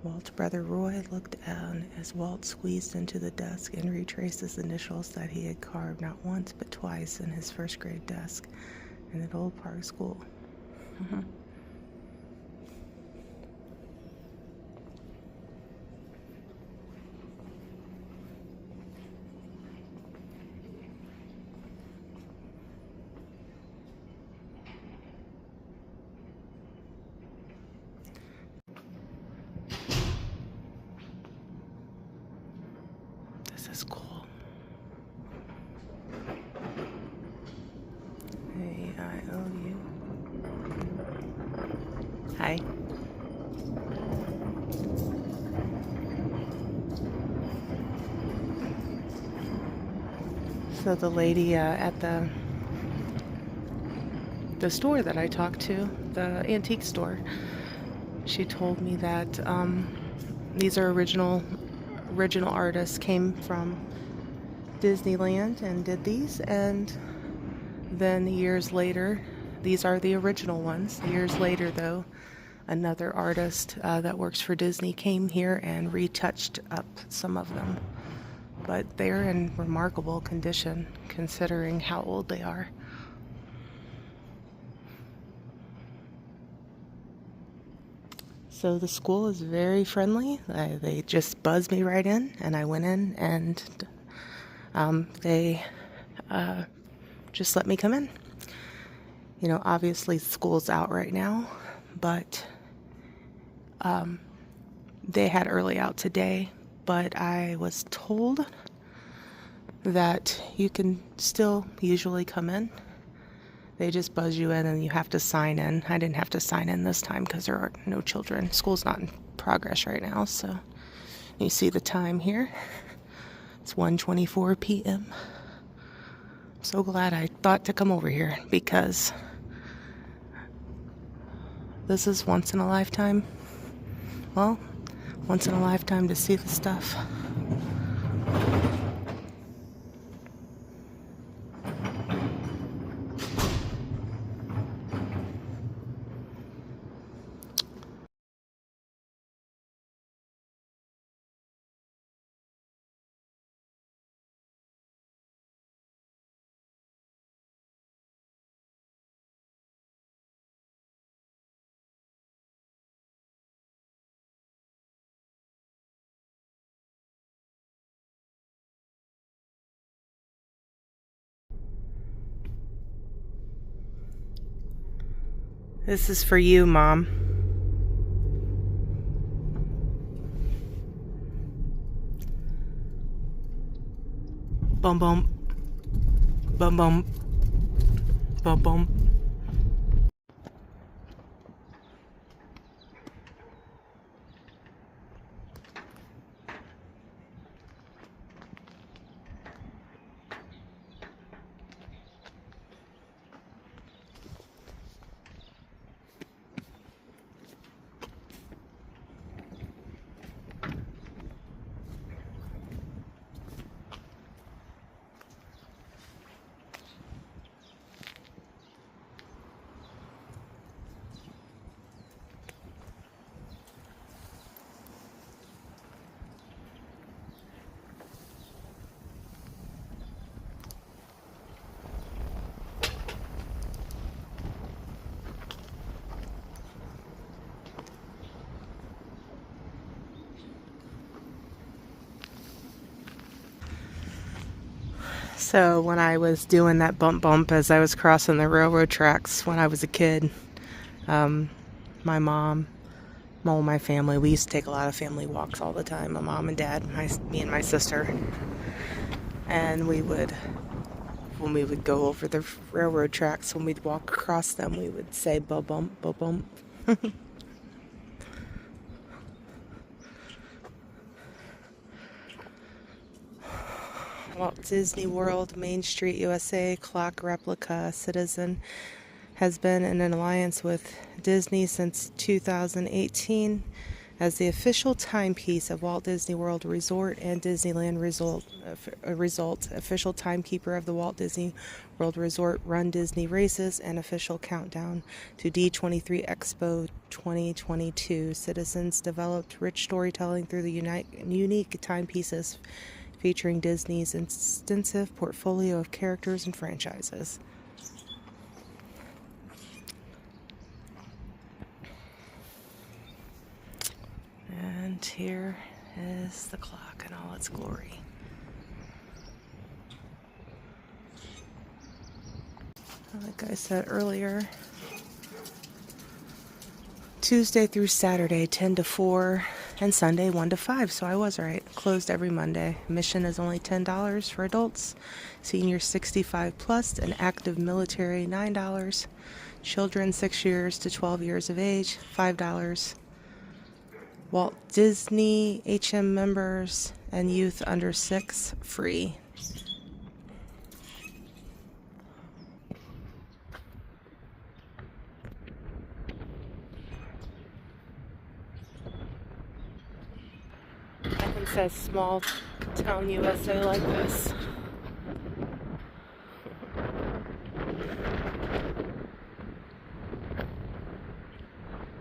Walt's brother Roy looked on as Walt squeezed into the desk and retraced his initials that he had carved not once but twice in his first grade desk in an old park school. This is cool. A-I-O-U. Hi. So the lady at the store that I talked to, the antique store, she told me that these are original artists, came from Disneyland and did these, and then years later, these are the original ones. Years later, though, another artist that works for Disney came here and retouched up some of them. But they're in remarkable condition considering how old they are. So the school is very friendly. They just buzzed me right in, and I went in, and they just let me come in. You know, obviously school's out right now, but they had early out today, but I was told that you can still usually come in. They just buzz you in and you have to sign in. I didn't have to sign in this time because there are no children. School's not in progress right now, so you see the time here. It's 1:24 p.m. I'm so glad I thought to come over here because this is once in a lifetime. Well, once in a lifetime to see the stuff. This is for you, Mom. Bum bum. Bum bum. Bum bum. So when I was doing that bump bump as I was crossing the railroad tracks when I was a kid, my mom Well, my family, we used to take a lot of family walks all the time. My mom and dad, me and my sister. And when we would go over the railroad tracks, when we'd walk across them, we would say ba-bump, ba-bump. Walt Disney World, Main Street, USA, clock replica. Citizen has been in an alliance with Disney since 2018 as the official timepiece of Walt Disney World Resort and Disneyland Resort, official timekeeper of the Walt Disney World Resort Run Disney Races, and official countdown to D23 Expo 2022. Citizens developed rich storytelling through the unique timepieces featuring Disney's extensive portfolio of characters and franchises. And here is the clock in all its glory. Like I said earlier, Tuesday through Saturday, 10 to 4, and Sunday, 1 to 5. So I was right. Closed every Monday. Admission is only $10 for adults, seniors 65 plus, and active military, $9. Children 6 years to 12 years of age, $5. Walt Disney HM members and youth under 6, free. Nothing says small town USA like this.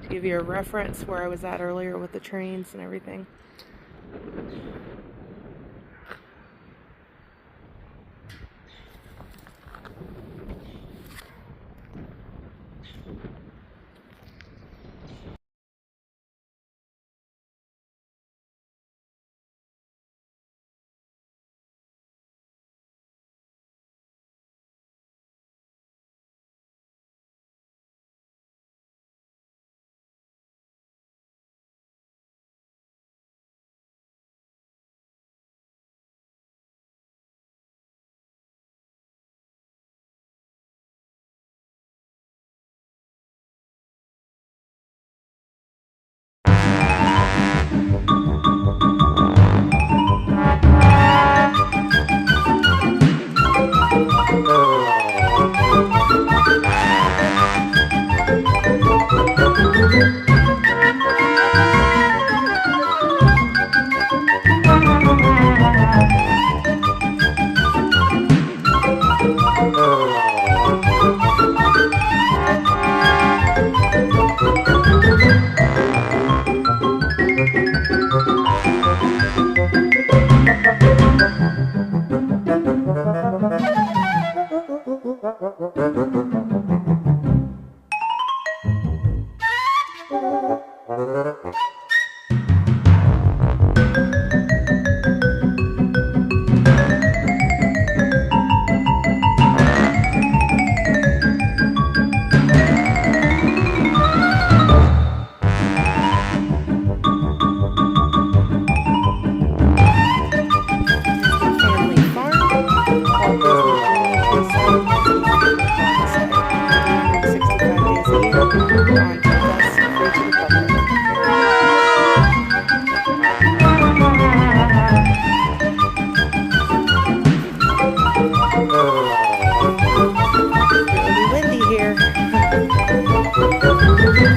To give you a reference where I was at earlier with the trains and everything.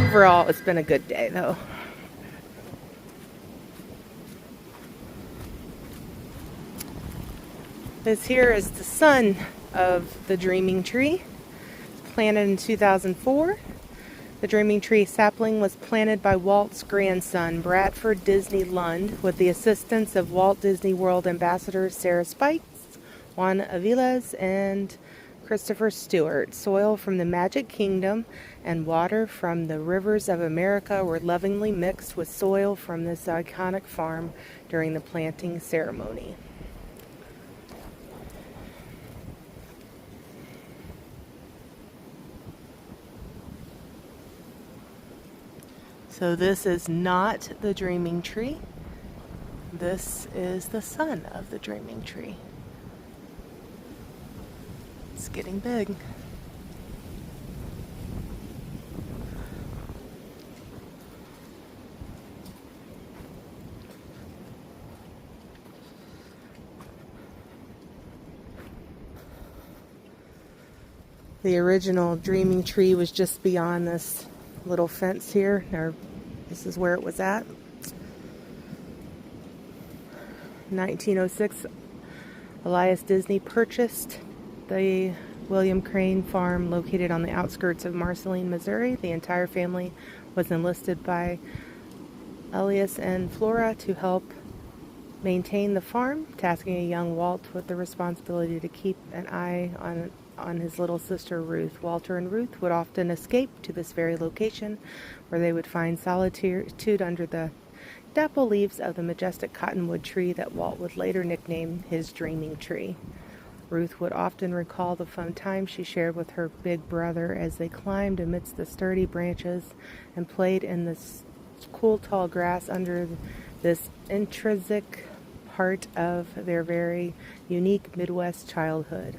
Overall, it's been a good day, though. This here is the son of the Dreaming Tree. It's planted in 2004. The Dreaming Tree sapling was planted by Walt's grandson, Bradford Disney Lund, with the assistance of Walt Disney World ambassadors Sarah Spikes, Juan Aviles, and Christopher Stewart. Soil from the Magic Kingdom and water from the rivers of America were lovingly mixed with soil from this iconic farm during the planting ceremony. So this is not the dreaming tree. This is the son of the dreaming tree. It's getting big. The original dreaming tree was just beyond this little fence here, or this is where it was at. 1906, Elias Disney purchased the William Crane farm located on the outskirts of Marceline, Missouri. The entire family was enlisted by Elias and Flora to help maintain the farm, tasking a young Walt with the responsibility to keep an eye on his little sister Ruth. Walter and Ruth would often escape to this very location, where they would find solitude under the dapple leaves of the majestic cottonwood tree that Walt would later nickname his dreaming tree. Ruth would often recall the fun time she shared with her big brother as they climbed amidst the sturdy branches and played in the cool tall grass under this intrinsic part of their very unique Midwest childhood.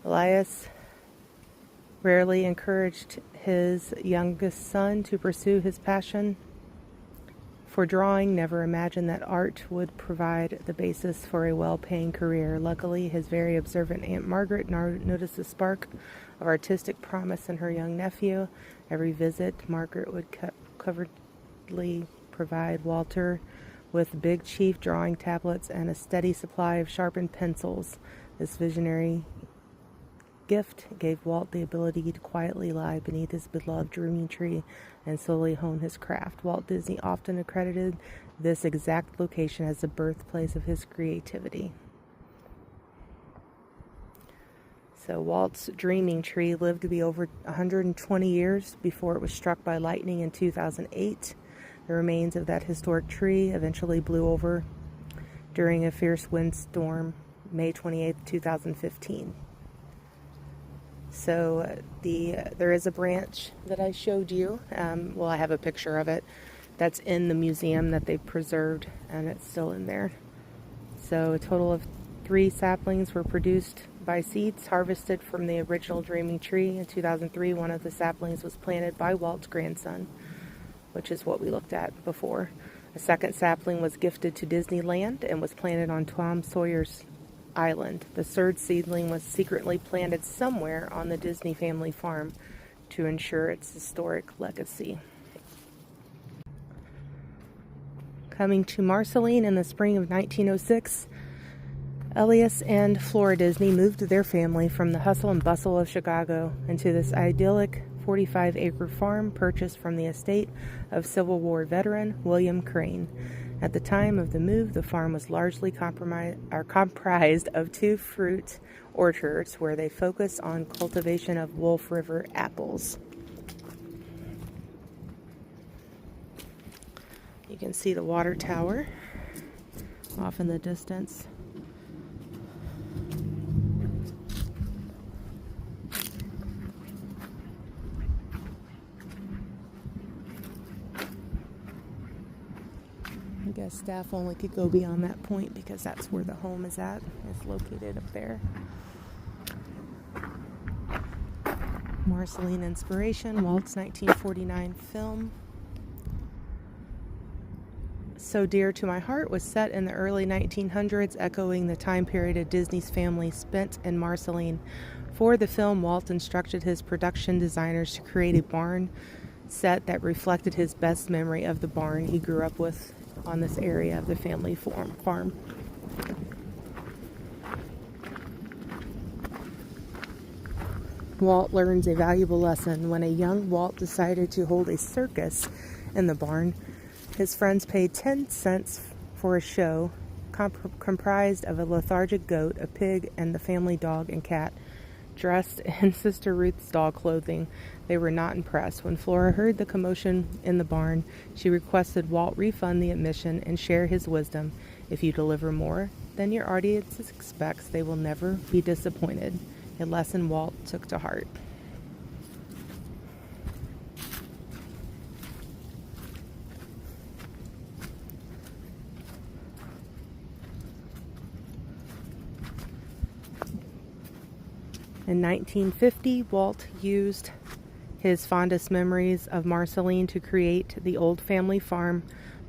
Elias rarely encouraged his youngest son to pursue his passion for drawing, never imagined that art would provide the basis for a well-paying career. Luckily, his very observant Aunt Margaret noticed a spark of artistic promise in her young nephew. Every visit, Margaret would covertly provide Walter with big chief drawing tablets and a steady supply of sharpened pencils. This visionary gift gave Walt the ability to quietly lie beneath his beloved dreaming tree and slowly hone his craft. Walt Disney often accredited this exact location as the birthplace of his creativity. So Walt's dreaming tree lived to be over 120 years before it was struck by lightning in 2008. The remains of that historic tree eventually blew over during a fierce windstorm, May 28, 2015. So there is a branch that I showed you. Well, I have a picture of it that's in the museum that they've preserved, and it's still in there. So a total of 3 saplings were produced by seeds harvested from the original dreaming tree. In 2003, one of the saplings was planted by Walt's grandson, which is what we looked at before. A second sapling was gifted to Disneyland and was planted on Tom Sawyer's Island. The third seedling was secretly planted somewhere on the Disney family farm to ensure its historic legacy. Coming to Marceline in the spring of 1906, Elias and Flora Disney moved their family from the hustle and bustle of Chicago into this idyllic 45-acre farm purchased from the estate of Civil War veteran William Crane. At the time of the move, the farm was largely comprised of 2 fruit orchards where they focused on cultivation of Wolf River apples. You can see the water tower off in the distance. I guess staff only could go beyond that point because that's where the home is at. It's located up there. Marceline inspiration, Walt's 1949 film. So Dear to My Heart was set in the early 1900s, echoing the time period Disney's family spent in Marceline. For the film, Walt instructed his production designers to create a barn set that reflected his best memory of the barn he grew up with on this area of the family farm. Walt learns a valuable lesson. When a young Walt decided to hold a circus in the barn, his friends paid 10 cents for a show comprised of a lethargic goat, a pig, and the family dog and cat, dressed in Sister Ruth's doll clothing. They were not impressed. When Flora heard the commotion in the barn, she requested Walt refund the admission and share his wisdom. If you deliver more than your audience expects, they will never be disappointed. A lesson Walt took to heart. In 1950, Walt used his fondest memories of Marceline to create the old family farm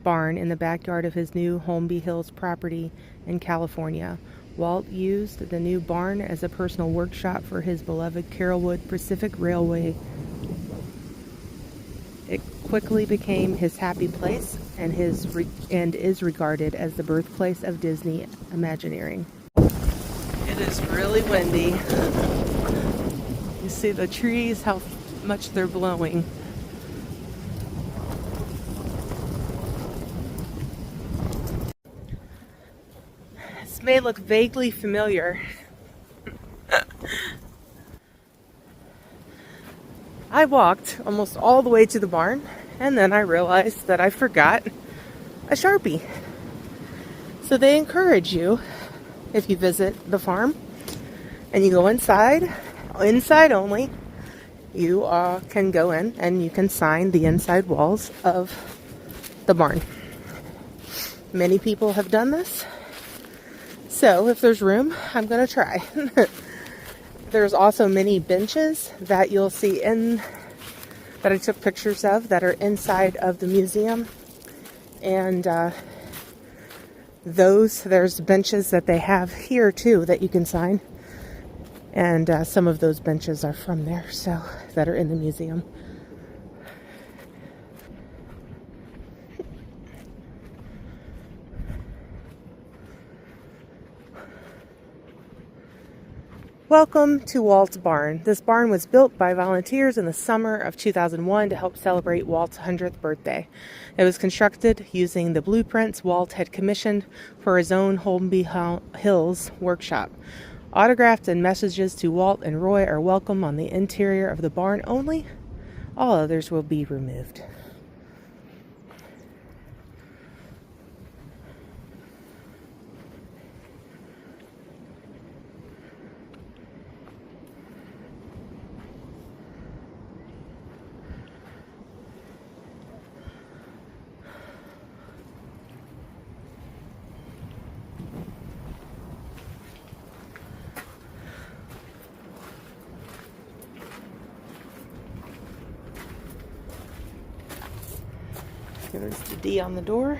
barn in the backyard of his new Holmby Hills property in California. Walt used the new barn as a personal workshop for his beloved Carrollwood Pacific Railway. It quickly became his happy place and is regarded as the birthplace of Disney Imagineering. It is really windy. You see the trees, how much they're blowing. This may look vaguely familiar. I walked almost all the way to the barn, and then I realized that I forgot a Sharpie. So they encourage you, if you visit the farm and you go inside only, you can go in and you can sign the inside walls of the barn. Many people have done this, so if there's room, I'm going to try. There's also many benches that you'll see that I took pictures of that are inside of the museum. And there's benches that they have here too that you can sign. And some of those benches are from there, so that are in the museum. Welcome to Walt's barn. This barn was built by volunteers in the summer of 2001 to help celebrate Walt's 100th birthday. It was constructed using the blueprints Walt had commissioned for his own Holmby Hills workshop. Autographs and messages to Walt and Roy are welcome on the interior of the barn only. All others will be removed. There's the D on the door.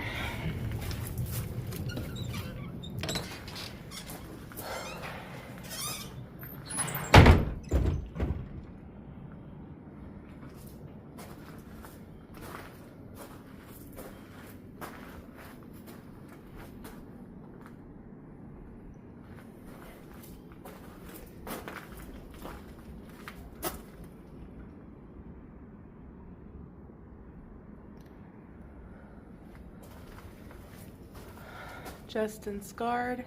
Justin Scard.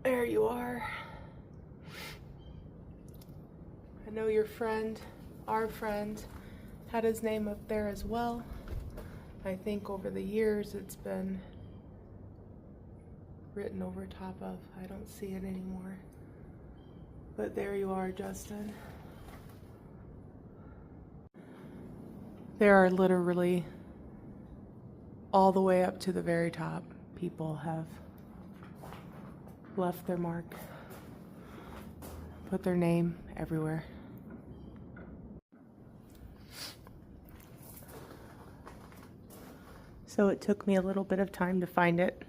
There you are. I know your friend, our friend, had his name up there as well. I think over the years it's been written over top of. I don't see it anymore. But there you are, Justin. There are literally all the way up to the very top, people have left their mark, put their name everywhere. So it took me a little bit of time to find it.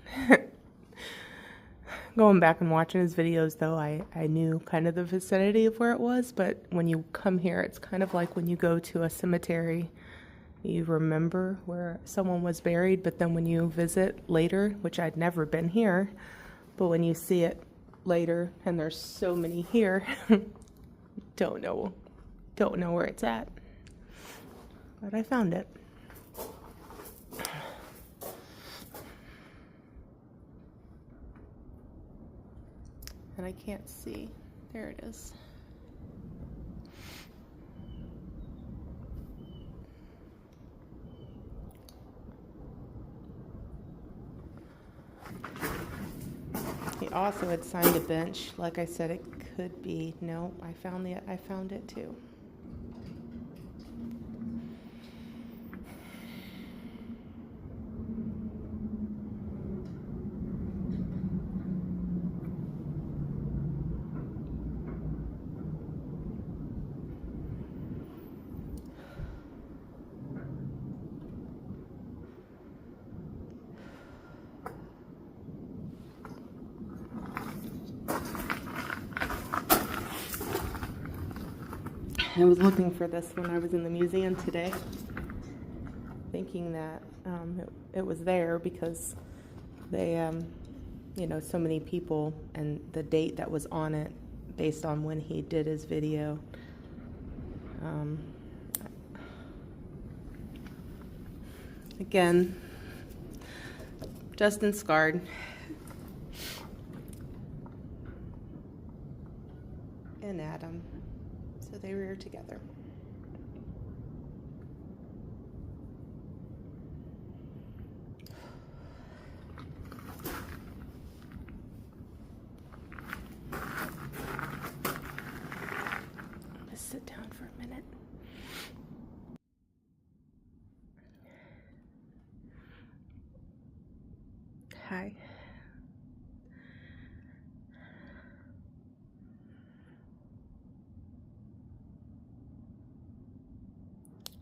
Going back and watching his videos though, I knew kind of the vicinity of where it was, but when you come here, it's kind of like when you go to a cemetery. You remember where someone was buried, but then when you visit later, which I'd never been here, but when you see it later, and there's so many here, don't know where it's at. But I found it. And I can't see. There it is. He also had signed a bench. Like I said, it could be. No, I found it too. I was looking for this when I was in the museum today, thinking that it was there because they, you know, so many people and the date that was on it based on when he did his video. Again, Justin scarred. And Adam. So they were together. Let's sit down for a minute. Hi.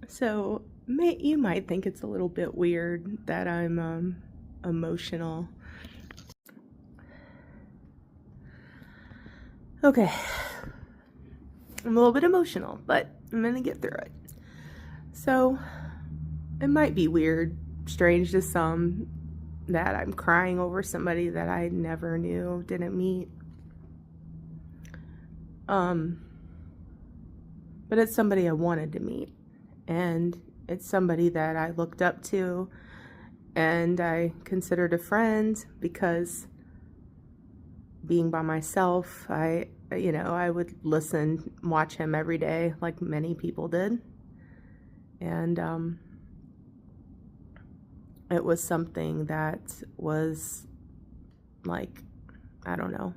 So you might think it's a little bit weird that I'm emotional. Okay, I'm a little bit emotional, but I'm gonna get through it. So it might be weird, strange to some, that I'm crying over somebody that I never knew, didn't meet. But it's somebody I wanted to meet. And it's somebody that I looked up to and I considered a friend, because being by myself, I would listen, watch him every day like many people did. And it was something that was like, I don't know.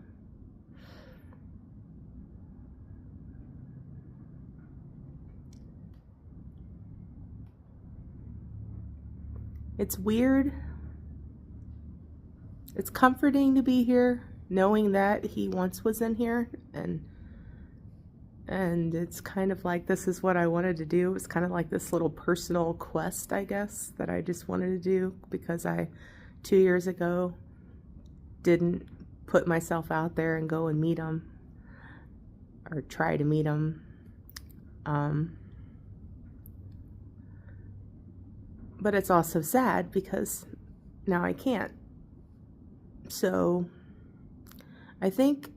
It's weird. It's comforting to be here, knowing that he once was in here, and it's kind of like, this is what I wanted to do. It's kind of like this little personal quest, I guess, that I just wanted to do, because I 2 years ago didn't put myself out there and go and meet him or try to meet him. But it's also sad because now I can't. So I think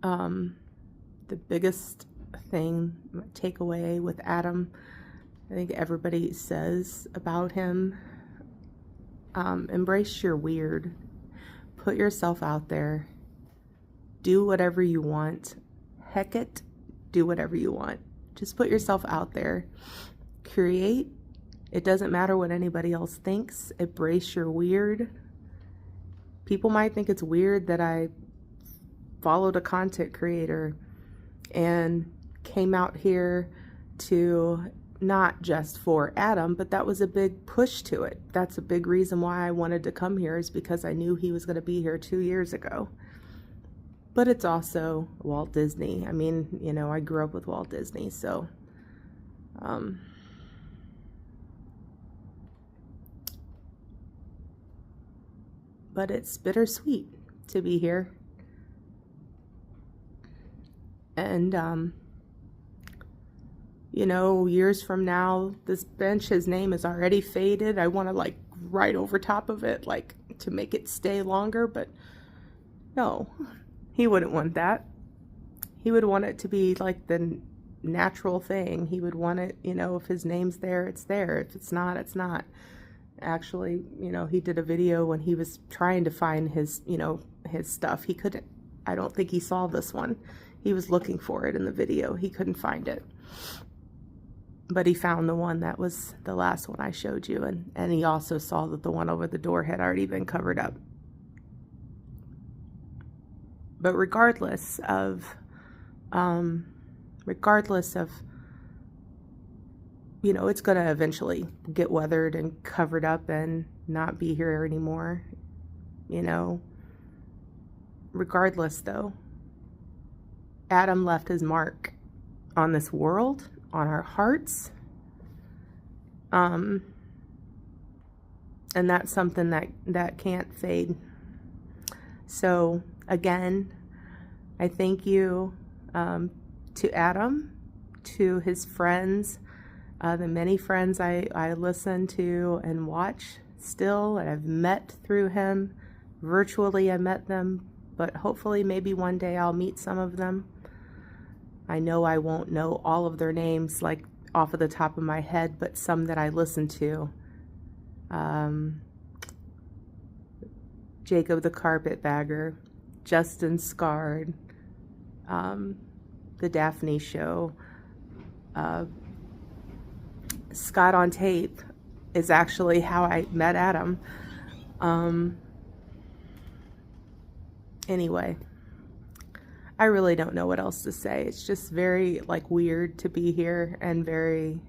the biggest thing, takeaway with Adam, I think everybody says about him, embrace your weird. Put yourself out there. Do whatever you want. Heck it, do whatever you want. Just put yourself out there. Create. It doesn't matter what anybody else thinks. Embrace your weird. People might think it's weird that I followed a content creator and came out here to, not just for Adam, but that was a big push to it. That's a big reason why I wanted to come here, is because I knew he was going to be here 2 years ago. But it's also Walt Disney. I mean, you know, I grew up with Walt Disney, so but it's bittersweet to be here. And you know, years from now, this bench, his name is already faded. I want to like write over top of it, like to make it stay longer, but no, he wouldn't want that. He would want it to be like the natural thing. He would want it, you know, if his name's there, it's there. If it's not, it's not. Actually, you know, he did a video when he was trying to find his, you know, his stuff. He couldn't, I don't think he saw this one. He was looking for it in the video. He couldn't find it. But he found the one that was the last one I showed you. And he also saw that the one over the door had already been covered up. But regardless of, you know, it's going to eventually get weathered and covered up and not be here anymore, you know. Regardless, though, Adam left his mark on this world, on our hearts. And that's something that can't fade. So, again, I thank you to Adam, to his friends, the many friends I listen to and watch still, and I've met through him. Virtually I met them, but hopefully maybe one day I'll meet some of them. I know I won't know all of their names like off of the top of my head, but some that I listen to. Jacob the Carpetbagger, Justin Scard, The Daphne Show, Scott on Tape is actually how I met Adam. Anyway, I really don't know what else to say. It's just very like weird to be here and very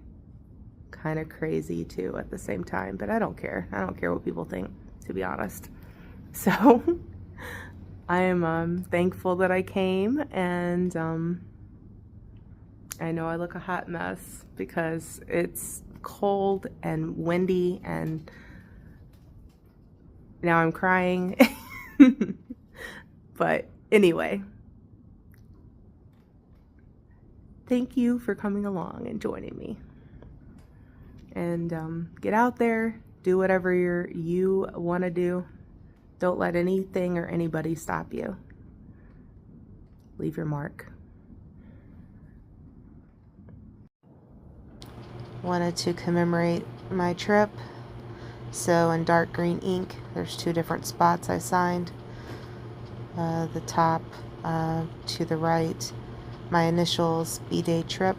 kind of crazy too at the same time, but I don't care. I don't care what people think, to be honest. So I am thankful that I came, and I know I look a hot mess because it's cold and windy, and now I'm crying. But anyway, thank you for coming along and joining me. And get out there, do whatever you want to do. Don't let anything or anybody stop you. Leave your mark. Wanted to commemorate my trip. So in dark green ink, there's 2 different spots I signed. The top to the right, my initials, B-Day Trip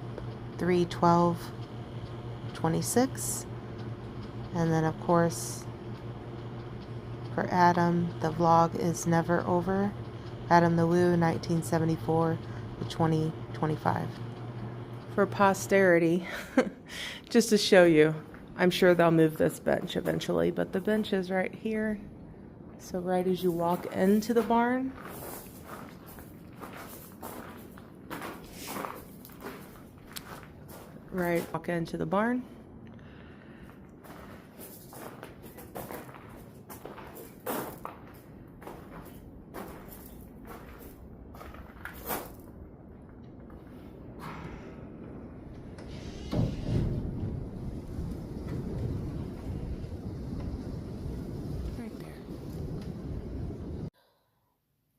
3/12/26. And then of course, for Adam, the vlog is never over. Adam the Woo, 1974 to 2025. For posterity, just to show you, I'm sure they'll move this bench eventually, but the bench is right here. So right as you walk into the barn, walk into the barn.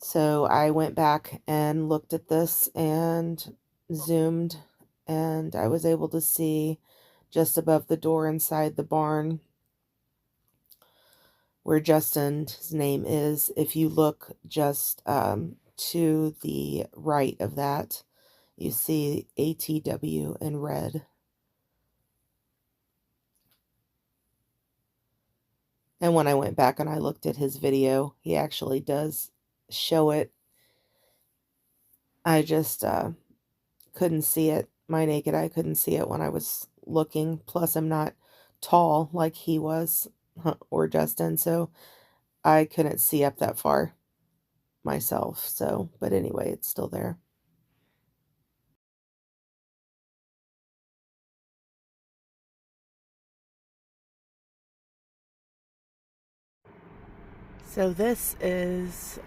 So I went back and looked at this and zoomed, and I was able to see just above the door inside the barn where Justin's name is. If you look just to the right of that, you see ATW in red. And when I went back and I looked at his video, he actually does show it. I just couldn't see it. My naked eye couldn't see it when I was looking. Plus, I'm not tall like he was or Justin, so I couldn't see up that far myself. So, but anyway, it's still there. So this is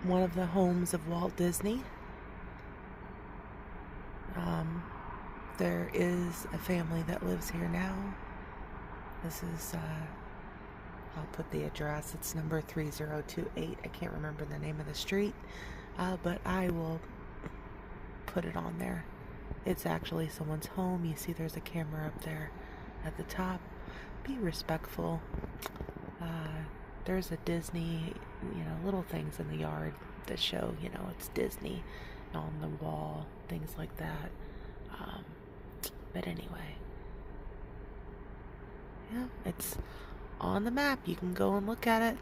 one of the homes of Walt Disney. There is a family that lives here now. This is, I'll put the address. It's number 3028. I can't remember the name of the street, but I will put it on there. It's actually someone's home. You see there's a camera up there at the top. Be respectful. There's a Disney, little things in the yard that show, it's Disney on the wall, things like that. But anyway, yeah, it's on the map. You can go and look at it.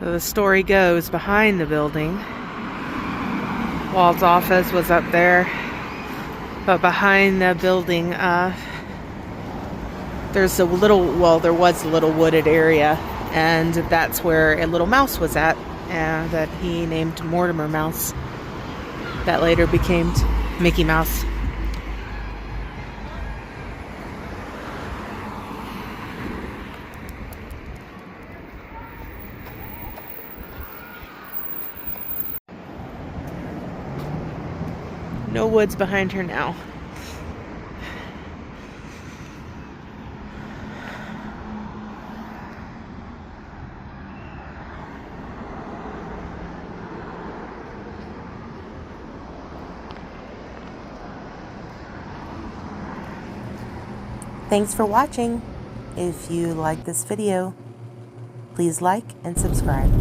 So the story goes, behind the building, Walt's office was up there, but behind the building, there's a little, well, there was a little wooded area, and that's where a little mouse was at, and that he named Mortimer Mouse. That later became Mickey Mouse. No woods behind her now. Thanks for watching. If you like this video, please like and subscribe.